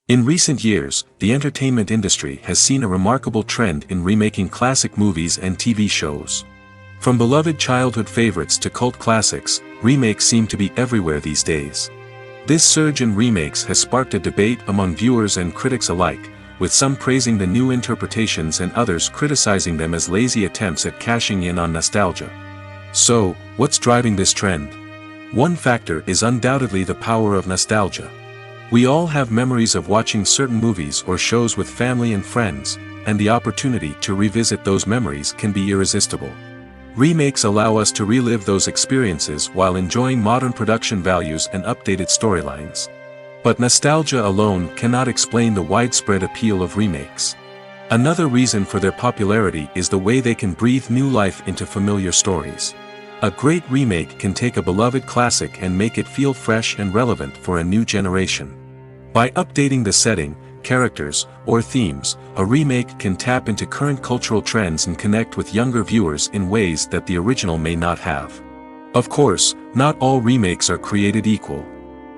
In recent years, the entertainment industry has seen a remarkable trend in remaking classic movies and TV shows. From beloved childhood favorites to cult classics, remakes seem to be everywhere these days. This surge in remakes has sparked a debate among viewers and critics alike, with some praising the new interpretations and others criticizing them as lazy attempts at cashing in on nostalgia. So, what's driving this trend? One factor is undoubtedly the power of nostalgia. We all have memories of watching certain movies or shows with family and friends, and the opportunity to revisit those memories can be irresistible. Remakes allow us to relive those experiences while enjoying modern production values and updated storylines. But nostalgia alone cannot explain the widespread appeal of remakes. Another reason for their popularity is the way they can breathe new life into familiar stories. A great remake can take a beloved classic and make it feel fresh and relevant for a new generation. By updating the setting, characters, or themes, a remake can tap into current cultural trends and connect with younger viewers in ways that the original may not have. Of course, not all remakes are created equal.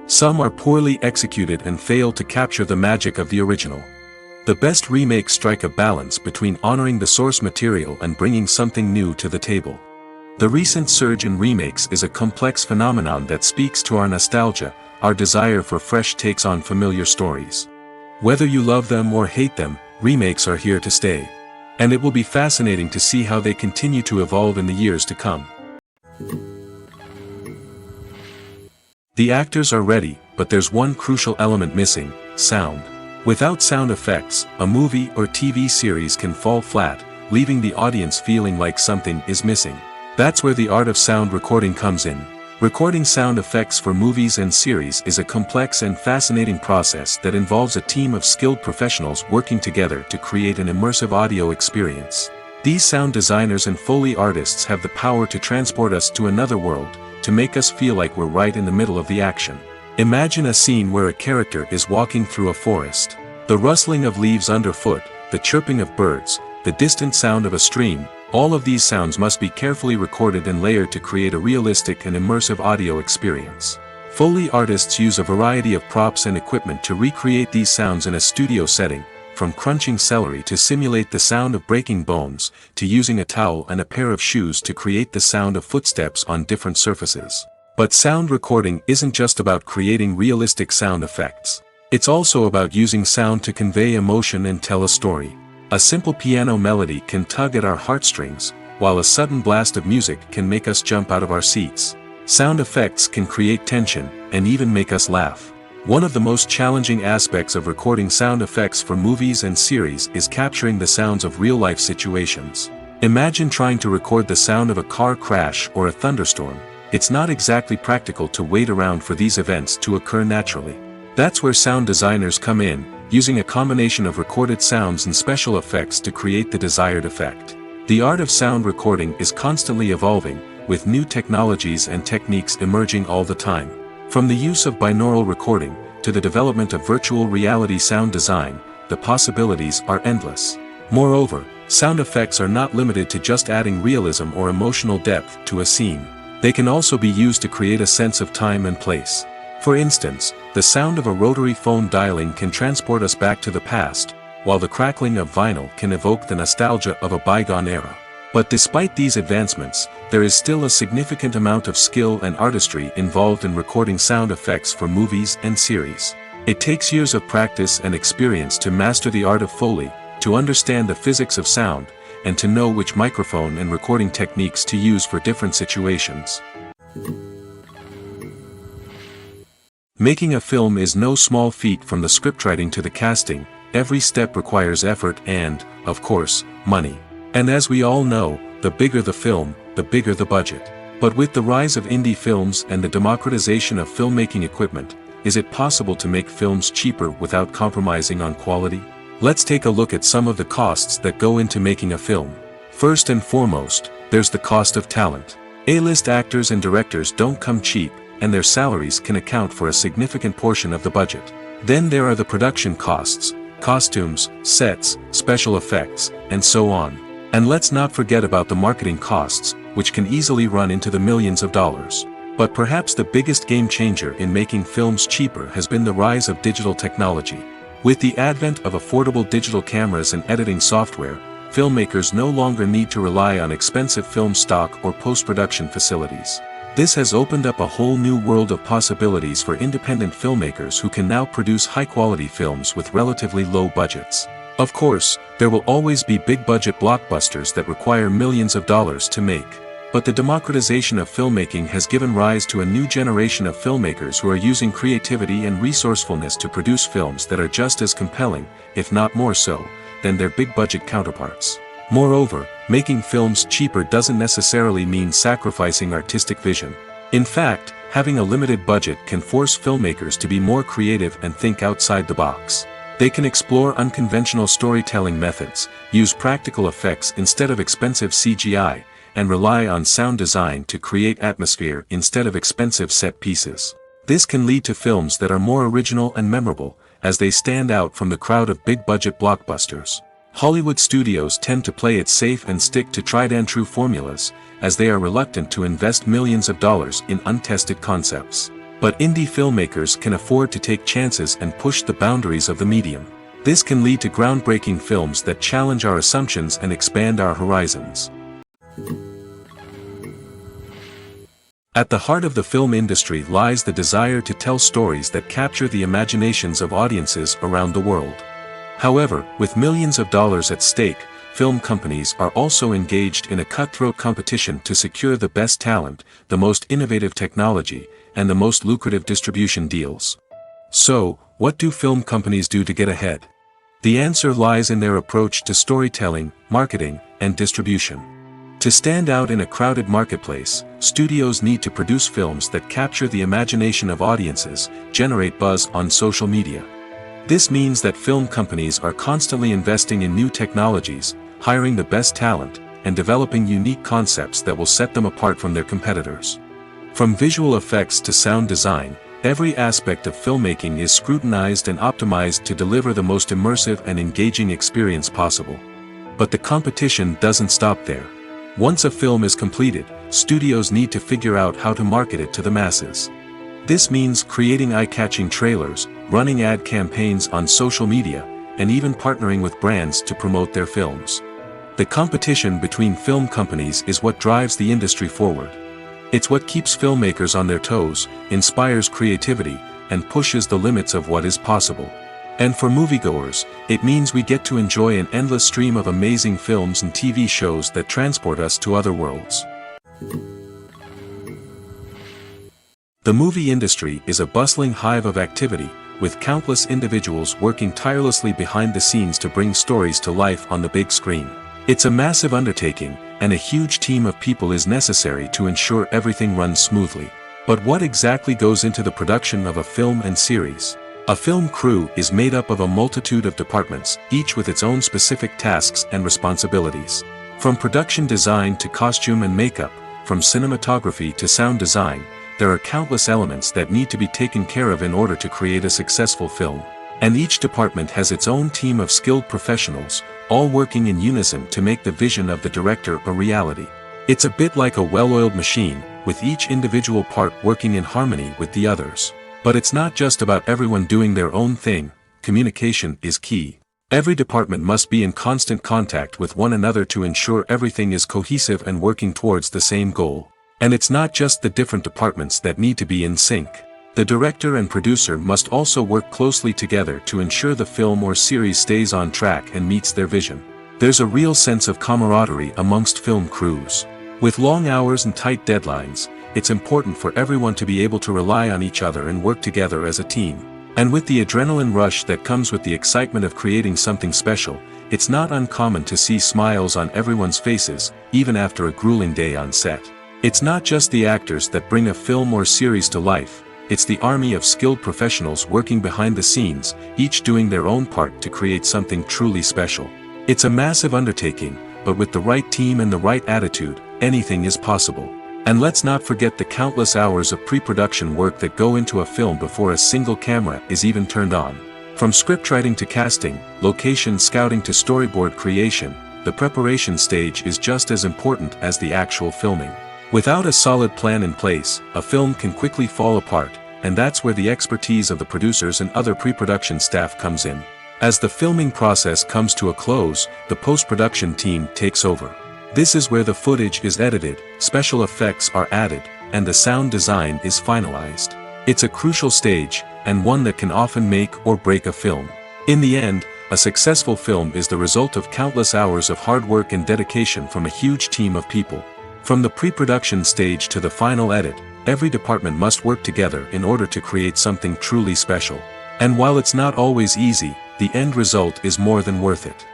Some are poorly executed and fail to capture the magic of the original. The best remakes strike a balance between honoring the source material and bringing something new to the table. The recent surge in remakes is a complex phenomenon that speaks to our nostalgia, our desire for fresh takes on familiar stories. Whether you love them or hate them, remakes are here to stay. And it will be fascinating to see how they continue to evolve in the years to come. The actors are ready, but there's one crucial element missing: sound. Without sound effects, a movie or TV series can fall flat, leaving the audience feeling like something is missing. That's where the art of sound recording comes in. Recording sound effects for movies and series is a complex and fascinating process that involves a team of skilled professionals working together to create an immersive audio experience. These sound designers and Foley artists have the power to transport us to another world, to make us feel like we're right in the middle of the action. Imagine a scene where a character is walking through a forest. The rustling of leaves underfoot, the chirping of birds, the distant sound of a stream, all of these sounds must be carefully recorded and layered to create a realistic and immersive audio experience. Foley artists use a variety of props and equipment to recreate these sounds in a studio setting, from crunching celery to simulate the sound of breaking bones, to using a towel and a pair of shoes to create the sound of footsteps on different surfaces. But sound recording isn't just about creating realistic sound effects. It's also about using sound to convey emotion and tell a story. A simple piano melody can tug at our heartstrings, while a sudden blast of music can make us jump out of our seats. Sound effects can create tension, and even make us laugh. One of the most challenging aspects of recording sound effects for movies and series is capturing the sounds of real-life situations. Imagine trying to record the sound of a car crash or a thunderstorm. It's not exactly practical to wait around for these events to occur naturally. That's where sound designers come in, using a combination of recorded sounds and special effects to create the desired effect. The art of sound recording is constantly evolving, with new technologies and techniques emerging all the time. From the use of binaural recording, to the development of virtual reality sound design, the possibilities are endless. Moreover, sound effects are not limited to just adding realism or emotional depth to a scene. They can also be used to create a sense of time and place. For instance, the sound of a rotary phone dialing can transport us back to the past, while the crackling of vinyl can evoke the nostalgia of a bygone era. But despite these advancements, there is still a significant amount of skill and artistry involved in recording sound effects for movies and series. It takes years of practice and experience to master the art of Foley, to understand the physics of sound, and to know which microphone and recording techniques to use for different situations. Making a film is no small feat. From the scriptwriting to the casting, every step requires effort and, of course, money. And as we all know, the bigger the film, the bigger the budget. But with the rise of indie films and the democratization of filmmaking equipment, is it possible to make films cheaper without compromising on quality? Let's take a look at some of the costs that go into making a film. First and foremost, there's the cost of talent. A-list actors and directors don't come cheap, and their salaries can account for a significant portion of the budget. Then there are the production costs, costumes, sets, special effects, and so on. And let's not forget about the marketing costs, which can easily run into the millions of dollars. But perhaps the biggest game changer in making films cheaper has been the rise of digital technology. With the advent of affordable digital cameras and editing software, filmmakers no longer need to rely on expensive film stock or post-production facilities. This has opened up a whole new world of possibilities for independent filmmakers who can now produce high-quality films with relatively low budgets. Of course, there will always be big-budget blockbusters that require millions of dollars to make. But the democratization of filmmaking has given rise to a new generation of filmmakers who are using creativity and resourcefulness to produce films that are just as compelling, if not more so, than their big-budget counterparts. Moreover, making films cheaper doesn't necessarily mean sacrificing artistic vision. In fact, having a limited budget can force filmmakers to be more creative and think outside the box. They can explore unconventional storytelling methods, use practical effects instead of expensive CGI, and rely on sound design to create atmosphere instead of expensive set pieces. This can lead to films that are more original and memorable, as they stand out from the crowd of big-budget blockbusters. Hollywood studios tend to play it safe and stick to tried-and-true formulas, as they are reluctant to invest millions of dollars in untested concepts. But indie filmmakers can afford to take chances and push the boundaries of the medium. This can lead to groundbreaking films that challenge our assumptions and expand our horizons. At the heart of the film industry lies the desire to tell stories that capture the imaginations of audiences around the world. However, with millions of dollars at stake, film companies are also engaged in a cutthroat competition to secure the best talent, the most innovative technology, and the most lucrative distribution deals. So, what do film companies do to get ahead? The answer lies in their approach to storytelling, marketing, and distribution. To stand out in a crowded marketplace, studios need to produce films that capture the imagination of audiences, generate buzz on social media. This means that film companies are constantly investing in new technologies, hiring the best talent, and developing unique concepts that will set them apart from their competitors. From visual effects to sound design, every aspect of filmmaking is scrutinized and optimized to deliver the most immersive and engaging experience possible. But the competition doesn't stop there. Once a film is completed, studios need to figure out how to market it to the masses. This means creating eye-catching trailers, running ad campaigns on social media, and even partnering with brands to promote their films. The competition between film companies is what drives the industry forward. It's what keeps filmmakers on their toes, inspires creativity, and pushes the limits of what is possible. And for moviegoers, it means we get to enjoy an endless stream of amazing films and TV shows that transport us to other worlds. The movie industry is a bustling hive of activity, with countless individuals working tirelessly behind the scenes to bring stories to life on the big screen. It's a massive undertaking, and a huge team of people is necessary to ensure everything runs smoothly. But what exactly goes into the production of a film and series? A film crew is made up of a multitude of departments, each with its own specific tasks and responsibilities. From production design to costume and makeup, from cinematography to sound design, there are countless elements that need to be taken care of in order to create a successful film. And each department has its own team of skilled professionals, all working in unison to make the vision of the director a reality. It's a bit like a well-oiled machine, with each individual part working in harmony with the others. But it's not just about everyone doing their own thing. Communication is key. Every department must be in constant contact with one another to ensure everything is cohesive and working towards the same goal. And it's not just the different departments that need to be in sync. The director and producer must also work closely together to ensure the film or series stays on track and meets their vision. There's a real sense of camaraderie amongst film crews. With long hours and tight deadlines, it's important for everyone to be able to rely on each other and work together as a team. And with the adrenaline rush that comes with the excitement of creating something special, it's not uncommon to see smiles on everyone's faces, even after a grueling day on set. It's not just the actors that bring a film or series to life, it's the army of skilled professionals working behind the scenes, each doing their own part to create something truly special. It's a massive undertaking, but with the right team and the right attitude, anything is possible. And let's not forget the countless hours of pre-production work that go into a film before a single camera is even turned on. From scriptwriting to casting, location scouting to storyboard creation, the preparation stage is just as important as the actual filming. Without a solid plan in place, a film can quickly fall apart, and that's where the expertise of the producers and other pre-production staff comes in. As the filming process comes to a close, the post-production team takes over. This is where the footage is edited, special effects are added, and the sound design is finalized. It's a crucial stage, and one that can often make or break a film. In the end, a successful film is the result of countless hours of hard work and dedication from a huge team of people. From the pre-production stage to the final edit, every department must work together in order to create something truly special. And while it's not always easy, the end result is more than worth it.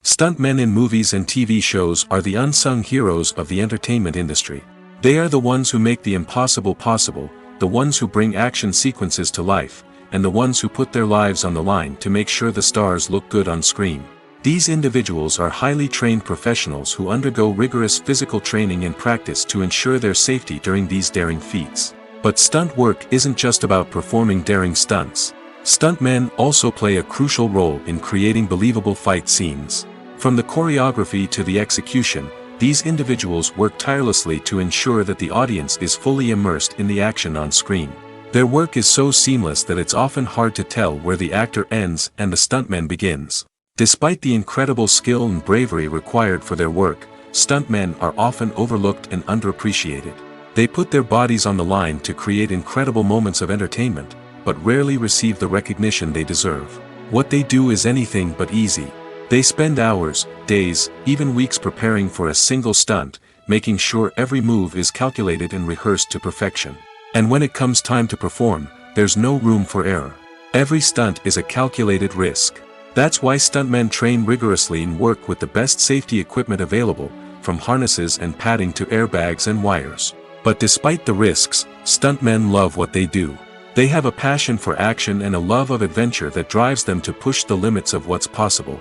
Stuntmen in movies and TV shows are the unsung heroes of the entertainment industry. They are the ones who make the impossible possible, the ones who bring action sequences to life, and the ones who put their lives on the line to make sure the stars look good on screen. These individuals are highly trained professionals who undergo rigorous physical training and practice to ensure their safety during these daring feats. But stunt work isn't just about performing daring stunts. Stuntmen also play a crucial role in creating believable fight scenes. From the choreography to the execution, these individuals work tirelessly to ensure that the audience is fully immersed in the action on screen. Their work is so seamless that it's often hard to tell where the actor ends and the stuntman begins. Despite the incredible skill and bravery required for their work, stuntmen are often overlooked and underappreciated. They put their bodies on the line to create incredible moments of entertainment, but rarely receive the recognition they deserve. What they do is anything but easy. They spend hours, days, even weeks preparing for a single stunt, making sure every move is calculated and rehearsed to perfection. And when it comes time to perform, there's no room for error. Every stunt is a calculated risk. That's why stuntmen train rigorously and work with the best safety equipment available, from harnesses and padding to airbags and wires. But despite the risks, stuntmen love what they do. They have a passion for action and a love of adventure that drives them to push the limits of what's possible.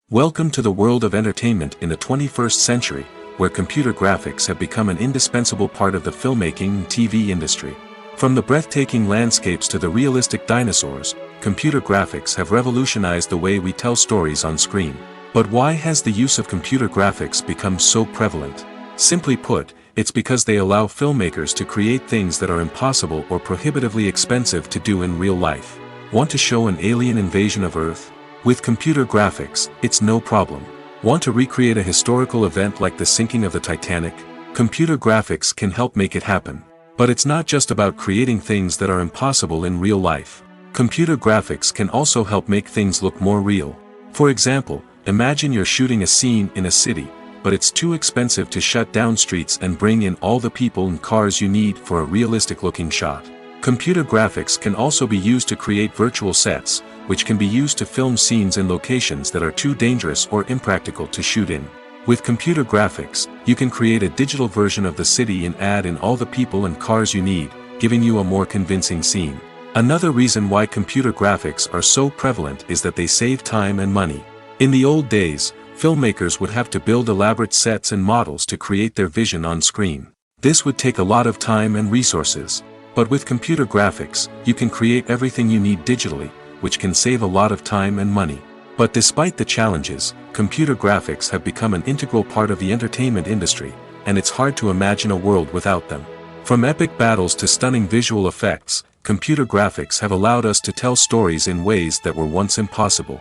Welcome to the world of entertainment in the 21st century, where computer graphics have become an indispensable part of the filmmaking and TV industry. From the breathtaking landscapes to the realistic dinosaurs, computer graphics have revolutionized the way we tell stories on screen. But why has the use of computer graphics become so prevalent? Simply put, it's because they allow filmmakers to create things that are impossible or prohibitively expensive to do in real life. Want to show an alien invasion of Earth? With computer graphics, it's no problem. Want to recreate a historical event like the sinking of the Titanic? Computer graphics can help make it happen. But it's not just about creating things that are impossible in real life. Computer graphics can also help make things look more real. For example, imagine you're shooting a scene in a city, but it's too expensive to shut down streets and bring in all the people and cars you need for a realistic-looking shot. Computer graphics can also be used to create virtual sets, which can be used to film scenes in locations that are too dangerous or impractical to shoot in. With computer graphics, you can create a digital version of the city and add in all the people and cars you need, giving you a more convincing scene. Another reason why computer graphics are so prevalent is that they save time and money. In the old days, filmmakers would have to build elaborate sets and models to create their vision on screen. This would take a lot of time and resources. But with computer graphics, you can create everything you need digitally, which can save a lot of time and money. But despite the challenges, computer graphics have become an integral part of the entertainment industry, and it's hard to imagine a world without them. From epic battles to stunning visual effects, computer graphics have allowed us to tell stories in ways that were once impossible.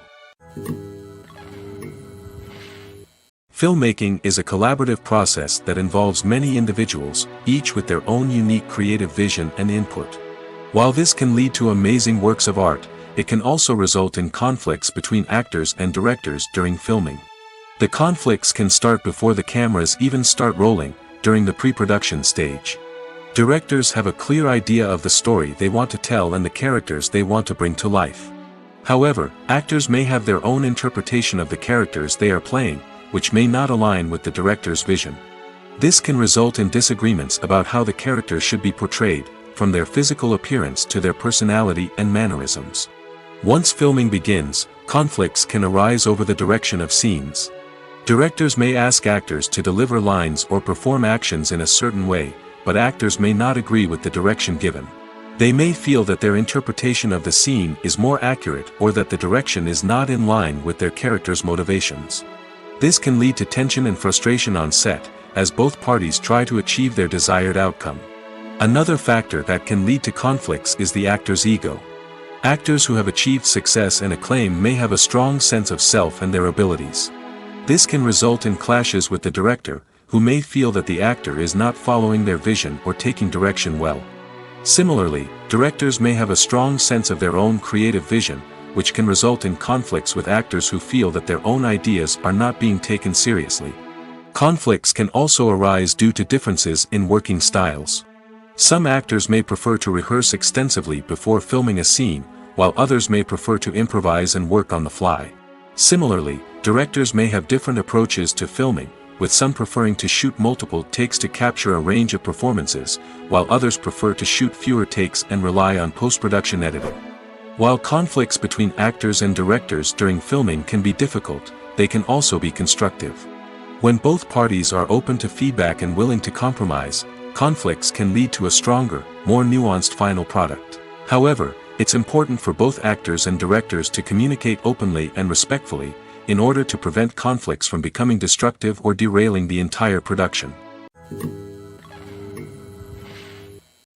Filmmaking is a collaborative process that involves many individuals, each with their own unique creative vision and input. While this can lead to amazing works of art, it can also result in conflicts between actors and directors during filming. The conflicts can start before the cameras even start rolling, during the pre-production stage. Directors have a clear idea of the story they want to tell and the characters they want to bring to life. However, actors may have their own interpretation of the characters they are playing, which may not align with the director's vision. This can result in disagreements about how the characters should be portrayed, from their physical appearance to their personality and mannerisms. Once filming begins, conflicts can arise over the direction of scenes. Directors may ask actors to deliver lines or perform actions in a certain way, but actors may not agree with the direction given. They may feel that their interpretation of the scene is more accurate or that the direction is not in line with their character's motivations. This can lead to tension and frustration on set, as both parties try to achieve their desired outcome. Another factor that can lead to conflicts is the actor's ego. Actors who have achieved success and acclaim may have a strong sense of self and their abilities. This can result in clashes with the director, who may feel that the actor is not following their vision or taking direction well. Similarly, directors may have a strong sense of their own creative vision, which can result in conflicts with actors who feel that their own ideas are not being taken seriously. Conflicts can also arise due to differences in working styles. Some actors may prefer to rehearse extensively before filming a scene, while others may prefer to improvise and work on the fly. Similarly, directors may have different approaches to filming, with some preferring to shoot multiple takes to capture a range of performances, while others prefer to shoot fewer takes and rely on post-production editing. While conflicts between actors and directors during filming can be difficult, they can also be constructive. When both parties are open to feedback and willing to compromise, conflicts can lead to a stronger, more nuanced final product. However, it's important for both actors and directors to communicate openly and respectfully, in order to prevent conflicts from becoming destructive or derailing the entire production.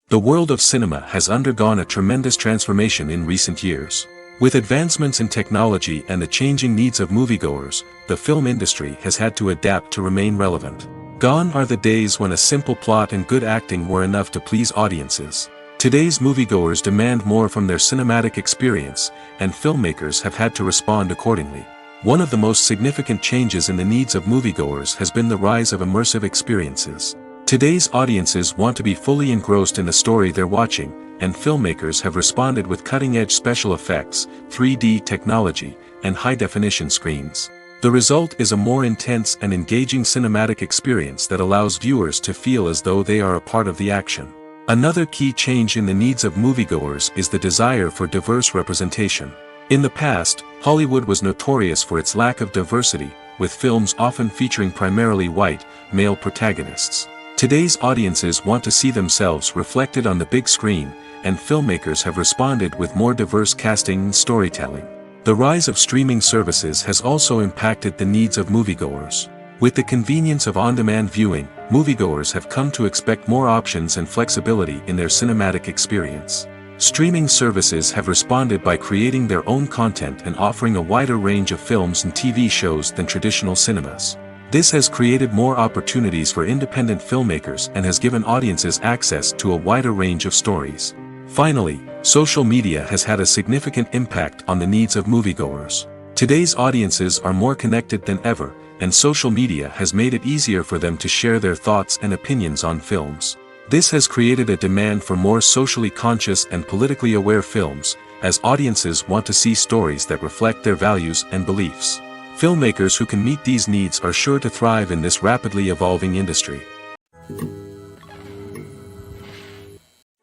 The world of cinema has undergone a tremendous transformation in recent years. With advancements in technology and the changing needs of moviegoers, the film industry has had to adapt to remain relevant. Gone are the days when a simple plot and good acting were enough to please audiences. Today's moviegoers demand more from their cinematic experience, and filmmakers have had to respond accordingly. One of the most significant changes in the needs of moviegoers has been the rise of immersive experiences. Today's audiences want to be fully engrossed in the story they're watching, and filmmakers have responded with cutting-edge special effects, 3D technology, and high-definition screens. The result is a more intense and engaging cinematic experience that allows viewers to feel as though they are a part of the action. Another key change in the needs of moviegoers is the desire for diverse representation. In the past, Hollywood was notorious for its lack of diversity, with films often featuring primarily white, male protagonists. Today's audiences want to see themselves reflected on the big screen, and filmmakers have responded with more diverse casting and storytelling. The rise of streaming services has also impacted the needs of moviegoers. With the convenience of on-demand viewing, moviegoers have come to expect more options and flexibility in their cinematic experience. Streaming services have responded by creating their own content and offering a wider range of films and TV shows than traditional cinemas. This has created more opportunities for independent filmmakers and has given audiences access to a wider range of stories. Finally, social media has had a significant impact on the needs of moviegoers. Today's audiences are more connected than ever, and social media has made it easier for them to share their thoughts and opinions on films. This has created a demand for more socially conscious and politically aware films, as audiences want to see stories that reflect their values and beliefs. Filmmakers who can meet these needs are sure to thrive in this rapidly evolving industry.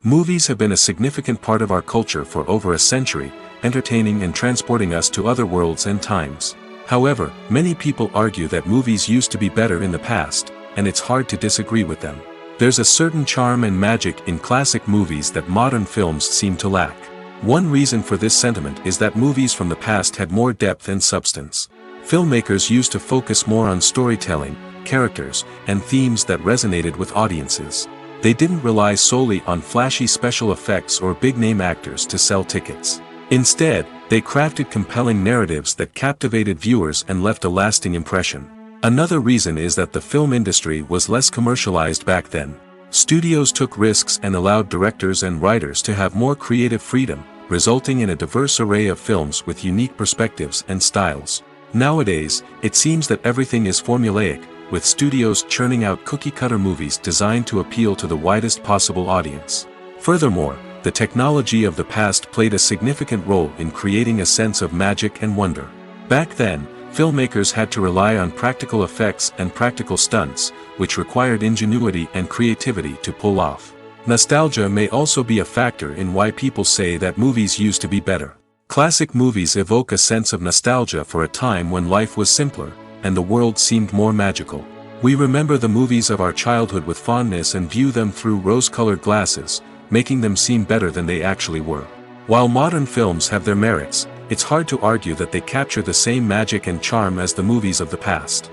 Movies have been a significant part of our culture for over a century, entertaining and transporting us to other worlds and times. However, many people argue that movies used to be better in the past, and it's hard to disagree with them. There's a certain charm and magic in classic movies that modern films seem to lack. One reason for this sentiment is that movies from the past had more depth and substance. Filmmakers used to focus more on storytelling, characters, and themes that resonated with audiences. They didn't rely solely on flashy special effects or big-name actors to sell tickets. Instead, they crafted compelling narratives that captivated viewers and left a lasting impression. Another reason is that the film industry was less commercialized back then. Studios took risks and allowed directors and writers to have more creative freedom, resulting in a diverse array of films with unique perspectives and styles. Nowadays, it seems that everything is formulaic, with studios churning out cookie-cutter movies designed to appeal to the widest possible audience. Furthermore, the technology of the past played a significant role in creating a sense of magic and wonder. Back then, filmmakers had to rely on practical effects and practical stunts, which required ingenuity and creativity to pull off. Nostalgia may also be a factor in why people say that movies used to be better. Classic movies evoke a sense of nostalgia for a time when life was simpler, and the world seemed more magical. We remember the movies of our childhood with fondness and view them through rose-colored glasses, making them seem better than they actually were. While modern films have their merits, it's hard to argue that they capture the same magic and charm as the movies of the past.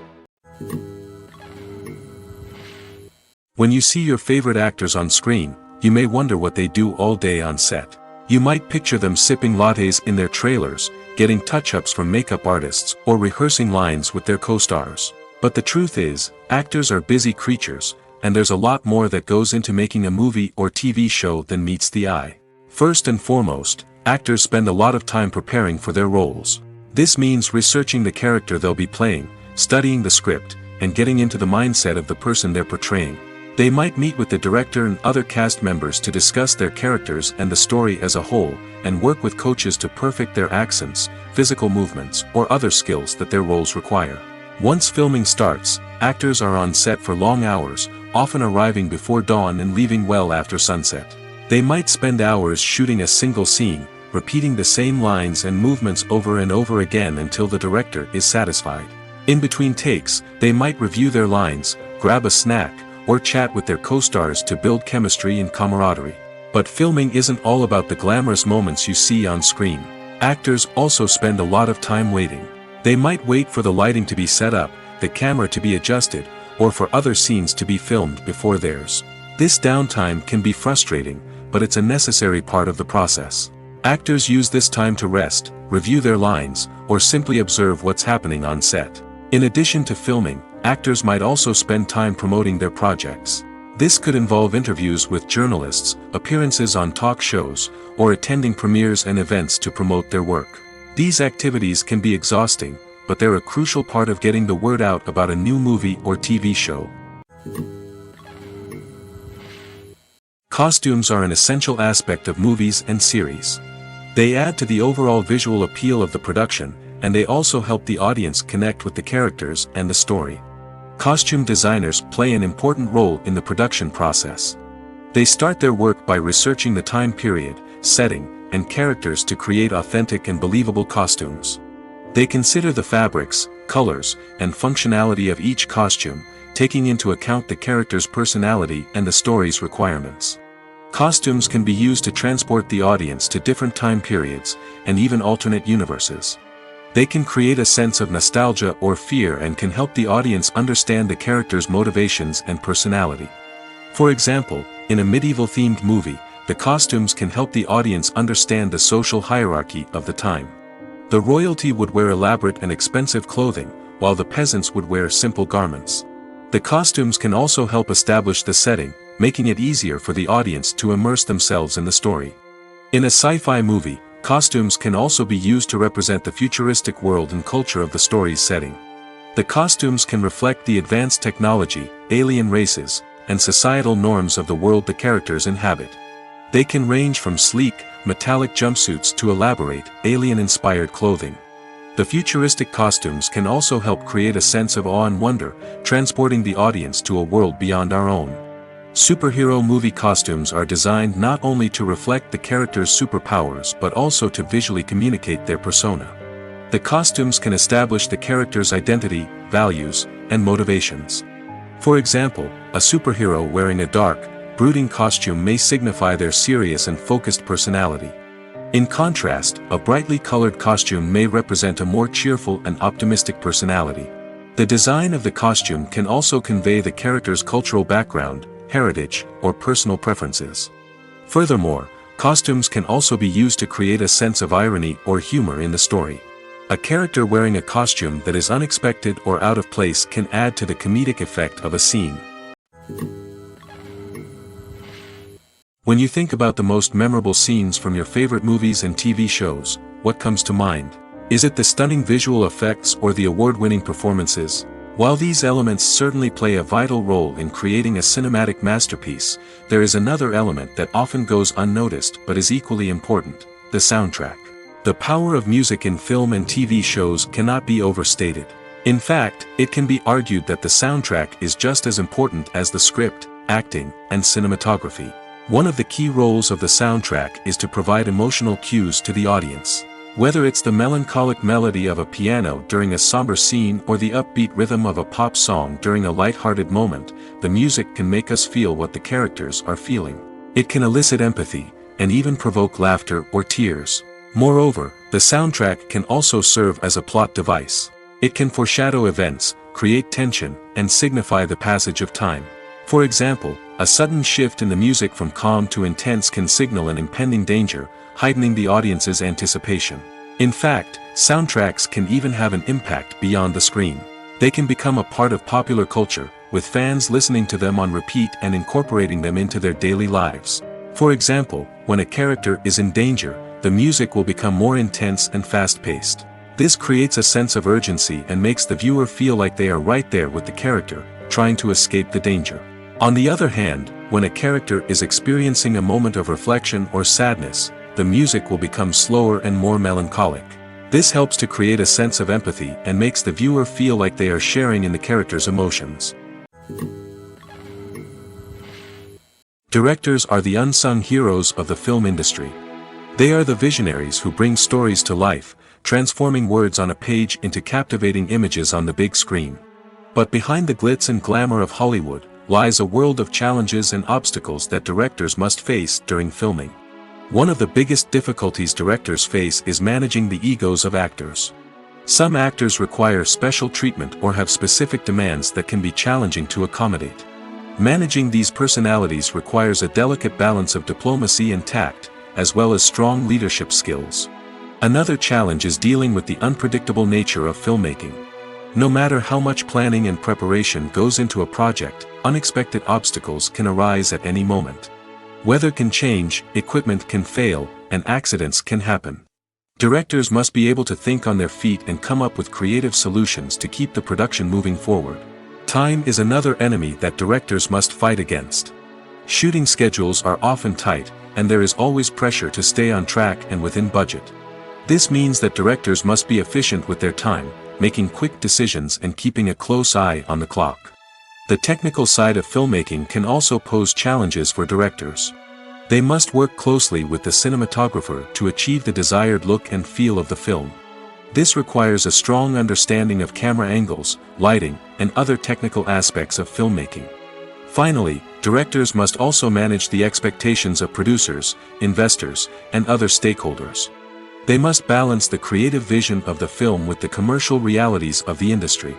When you see your favorite actors on screen, you may wonder what they do all day on set. You might picture them sipping lattes in their trailers, getting touch-ups from makeup artists, or rehearsing lines with their co-stars. But the truth is, actors are busy creatures, and there's a lot more that goes into making a movie or TV show than meets the eye. First and foremost, Actors spend a lot of time preparing for their roles. This means researching the character they'll be playing, studying the script, and getting into the mindset of the person they're portraying. They might meet with the director and other cast members to discuss their characters and the story as a whole, and work with coaches to perfect their accents, physical movements, or other skills that their roles require. Once filming starts, actors are on set for long hours, often arriving before dawn and leaving well after sunset. They might spend hours shooting a single scene, repeating the same lines and movements over and over again until the director is satisfied. In between takes, they might review their lines, grab a snack, or chat with their co-stars to build chemistry and camaraderie. But filming isn't all about the glamorous moments you see on screen. Actors also spend a lot of time waiting. They might wait for the lighting to be set up, the camera to be adjusted, or for other scenes to be filmed before theirs. This downtime can be frustrating, but it's a necessary part of the process. Actors use this time to rest, review their lines, or simply observe what's happening on set. In addition to filming, actors might also spend time promoting their projects. This could involve interviews with journalists, appearances on talk shows, or attending premieres and events to promote their work. These activities can be exhausting, but they're a crucial part of getting the word out about a new movie or TV show. Costumes are an essential aspect of movies and series. They add to the overall visual appeal of the production, and they also help the audience connect with the characters and the story. Costume designers play an important role in the production process. They start their work by researching the time period, setting, and characters to create authentic and believable costumes. They consider the fabrics, colors, and functionality of each costume, taking into account the character's personality and the story's requirements. Costumes can be used to transport the audience to different time periods, and even alternate universes. They can create a sense of nostalgia or fear and can help the audience understand the character's motivations and personality. For example, in a medieval-themed movie, the costumes can help the audience understand the social hierarchy of the time. The royalty would wear elaborate and expensive clothing, while the peasants would wear simple garments. The costumes can also help establish the setting, making it easier for the audience to immerse themselves in the story. In a sci-fi movie, costumes can also be used to represent the futuristic world and culture of the story's setting. The costumes can reflect the advanced technology, alien races, and societal norms of the world the characters inhabit. They can range from sleek, metallic jumpsuits to elaborate, alien-inspired clothing. The futuristic costumes can also help create a sense of awe and wonder, transporting the audience to a world beyond our own. Superhero movie costumes are designed not only to reflect the character's superpowers but also to visually communicate their persona. The costumes can establish the character's identity, values, and motivations. For example, a superhero wearing a dark, brooding costume may signify their serious and focused personality. In contrast, a brightly colored costume may represent a more cheerful and optimistic personality. The design of the costume can also convey the character's cultural background, heritage, or personal preferences. Furthermore, costumes can also be used to create a sense of irony or humor in the story. A character wearing a costume that is unexpected or out of place can add to the comedic effect of a scene. When you think about the most memorable scenes from your favorite movies and TV shows, what comes to mind? Is it the stunning visual effects or the award-winning performances? While these elements certainly play a vital role in creating a cinematic masterpiece, there is another element that often goes unnoticed but is equally important: the soundtrack. The power of music in film and TV shows cannot be overstated. In fact, it can be argued that the soundtrack is just as important as the script, acting, and cinematography. One of the key roles of the soundtrack is to provide emotional cues to the audience. Whether it's the melancholic melody of a piano during a somber scene or the upbeat rhythm of a pop song during a light-hearted moment, the music can make us feel what the characters are feeling. It can elicit empathy, and even provoke laughter or tears. Moreover, the soundtrack can also serve as a plot device. It can foreshadow events, create tension, and signify the passage of time. For example, a sudden shift in the music from calm to intense can signal an impending danger, heightening the audience's anticipation. In fact, soundtracks can even have an impact beyond the screen. They can become a part of popular culture, with fans listening to them on repeat and incorporating them into their daily lives. For example, when a character is in danger, the music will become more intense and fast-paced. This creates a sense of urgency and makes the viewer feel like they are right there with the character, trying to escape the danger. On the other hand, when a character is experiencing a moment of reflection or sadness, the music will become slower and more melancholic. This helps to create a sense of empathy and makes the viewer feel like they are sharing in the character's emotions. Directors are the unsung heroes of the film industry. They are the visionaries who bring stories to life, transforming words on a page into captivating images on the big screen. But behind the glitz and glamour of Hollywood lies a world of challenges and obstacles that directors must face during filming. One of the biggest difficulties directors face is managing the egos of actors. Some actors require special treatment or have specific demands that can be challenging to accommodate. Managing these personalities requires a delicate balance of diplomacy and tact, as well as strong leadership skills. Another challenge is dealing with the unpredictable nature of filmmaking. No matter how much planning and preparation goes into a project, unexpected obstacles can arise at any moment. Weather can change, equipment can fail, and accidents can happen. Directors must be able to think on their feet and come up with creative solutions to keep the production moving forward. Time is another enemy that directors must fight against. Shooting schedules are often tight, and there is always pressure to stay on track and within budget. This means that directors must be efficient with their time, making quick decisions and keeping a close eye on the clock. The technical side of filmmaking can also pose challenges for directors. They must work closely with the cinematographer to achieve the desired look and feel of the film. This requires a strong understanding of camera angles, lighting, and other technical aspects of filmmaking. Finally, directors must also manage the expectations of producers, investors, and other stakeholders. They must balance the creative vision of the film with the commercial realities of the industry.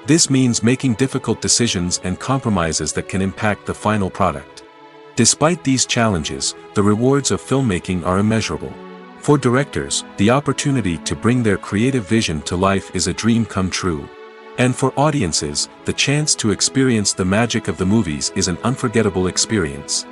This means making difficult decisions and compromises that can impact the final product. Despite these challenges, the rewards of filmmaking are immeasurable. For directors, the opportunity to bring their creative vision to life is a dream come true. And for audiences, the chance to experience the magic of the movies is an unforgettable experience.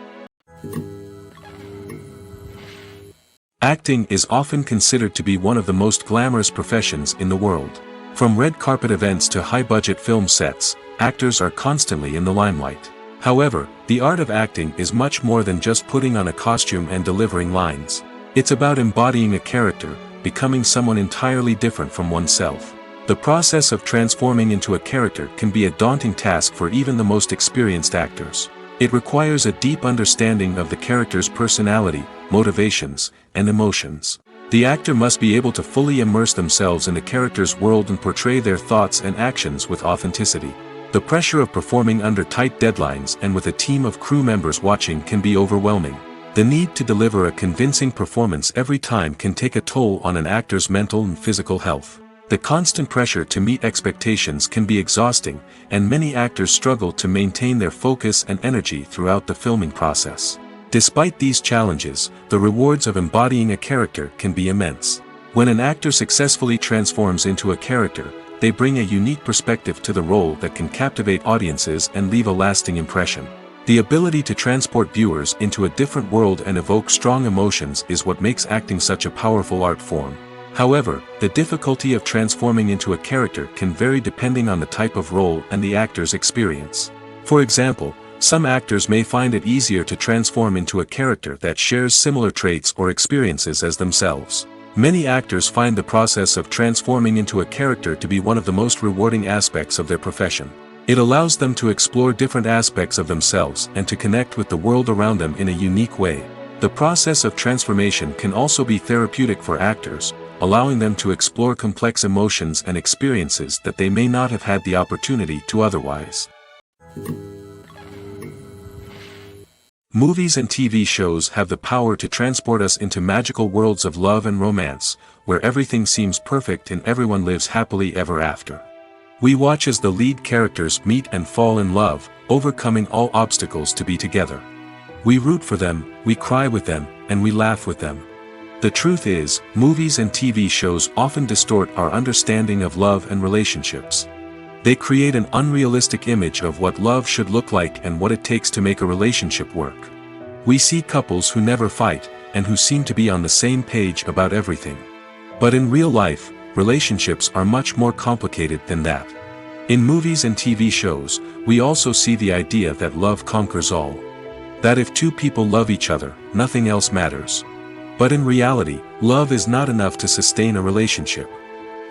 Acting is often considered to be one of the most glamorous professions in the world. From red carpet events to high-budget film sets, actors are constantly in the limelight. However, the art of acting is much more than just putting on a costume and delivering lines. It's about embodying a character, becoming someone entirely different from oneself. The process of transforming into a character can be a daunting task for even the most experienced actors. It requires a deep understanding of the character's personality, motivations, and emotions. The actor must be able to fully immerse themselves in the character's world and portray their thoughts and actions with authenticity. The pressure of performing under tight deadlines and with a team of crew members watching can be overwhelming. The need to deliver a convincing performance every time can take a toll on an actor's mental and physical health. The constant pressure to meet expectations can be exhausting, and many actors struggle to maintain their focus and energy throughout the filming process. Despite these challenges, the rewards of embodying a character can be immense. When an actor successfully transforms into a character, they bring a unique perspective to the role that can captivate audiences and leave a lasting impression. The ability to transport viewers into a different world and evoke strong emotions is what makes acting such a powerful art form. However, the difficulty of transforming into a character can vary depending on the type of role and the actor's experience. For example, some actors may find it easier to transform into a character that shares similar traits or experiences as themselves. Many actors find the process of transforming into a character to be one of the most rewarding aspects of their profession. It allows them to explore different aspects of themselves and to connect with the world around them in a unique way. The process of transformation can also be therapeutic for actors, allowing them to explore complex emotions and experiences that they may not have had the opportunity to otherwise. Movies and TV shows have the power to transport us into magical worlds of love and romance, where everything seems perfect and everyone lives happily ever after. We watch as the lead characters meet and fall in love, overcoming all obstacles to be together. We root for them, we cry with them, and we laugh with them. The truth is, movies and TV shows often distort our understanding of love and relationships. They create an unrealistic image of what love should look like and what it takes to make a relationship work. We see couples who never fight, and who seem to be on the same page about everything. But in real life, relationships are much more complicated than that. In movies and TV shows, we also see the idea that love conquers all. That if two people love each other, nothing else matters. But in reality, love is not enough to sustain a relationship.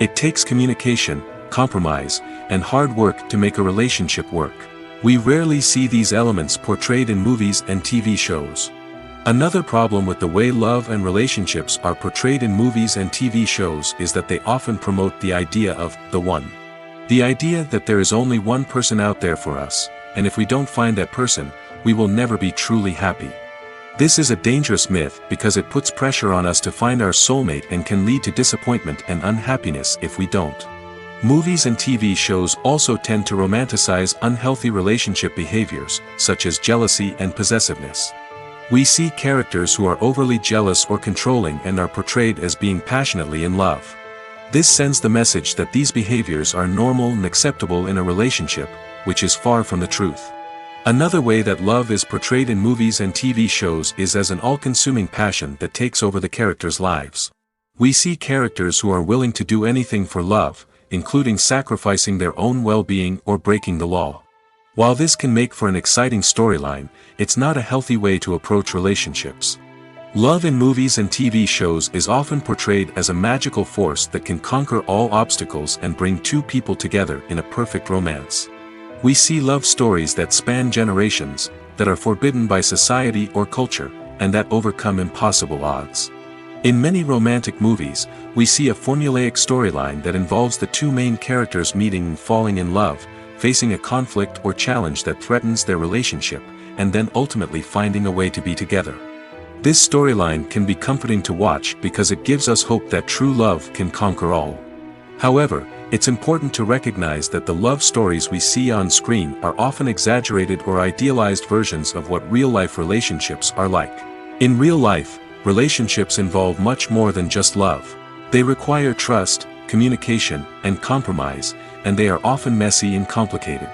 It takes communication, compromise, and hard work to make a relationship work. We rarely see these elements portrayed in movies and TV shows. Another problem with the way love and relationships are portrayed in movies and TV shows is that they often promote the idea of the one. The idea that there is only one person out there for us, and if we don't find that person, we will never be truly happy. This is a dangerous myth because it puts pressure on us to find our soulmate and can lead to disappointment and unhappiness if we don't. Movies and TV shows also tend to romanticize unhealthy relationship behaviors, such as jealousy and possessiveness. We see characters who are overly jealous or controlling and are portrayed as being passionately in love. This sends the message that these behaviors are normal and acceptable in a relationship, which is far from the truth. Another way that love is portrayed in movies and TV shows is as an all-consuming passion that takes over the characters' lives. We see characters who are willing to do anything for love, including sacrificing their own well-being or breaking the law. While this can make for an exciting storyline, it's not a healthy way to approach relationships. Love in movies and TV shows is often portrayed as a magical force that can conquer all obstacles and bring two people together in a perfect romance. We see love stories that span generations, that are forbidden by society or culture, and that overcome impossible odds. In many romantic movies, we see a formulaic storyline that involves the two main characters meeting and falling in love, facing a conflict or challenge that threatens their relationship, and then ultimately finding a way to be together. This storyline can be comforting to watch because it gives us hope that true love can conquer all. However, it's important to recognize that the love stories we see on screen are often exaggerated or idealized versions of what real-life relationships are like. In real life, relationships involve much more than just love. They require trust, communication, and compromise, and they are often messy and complicated.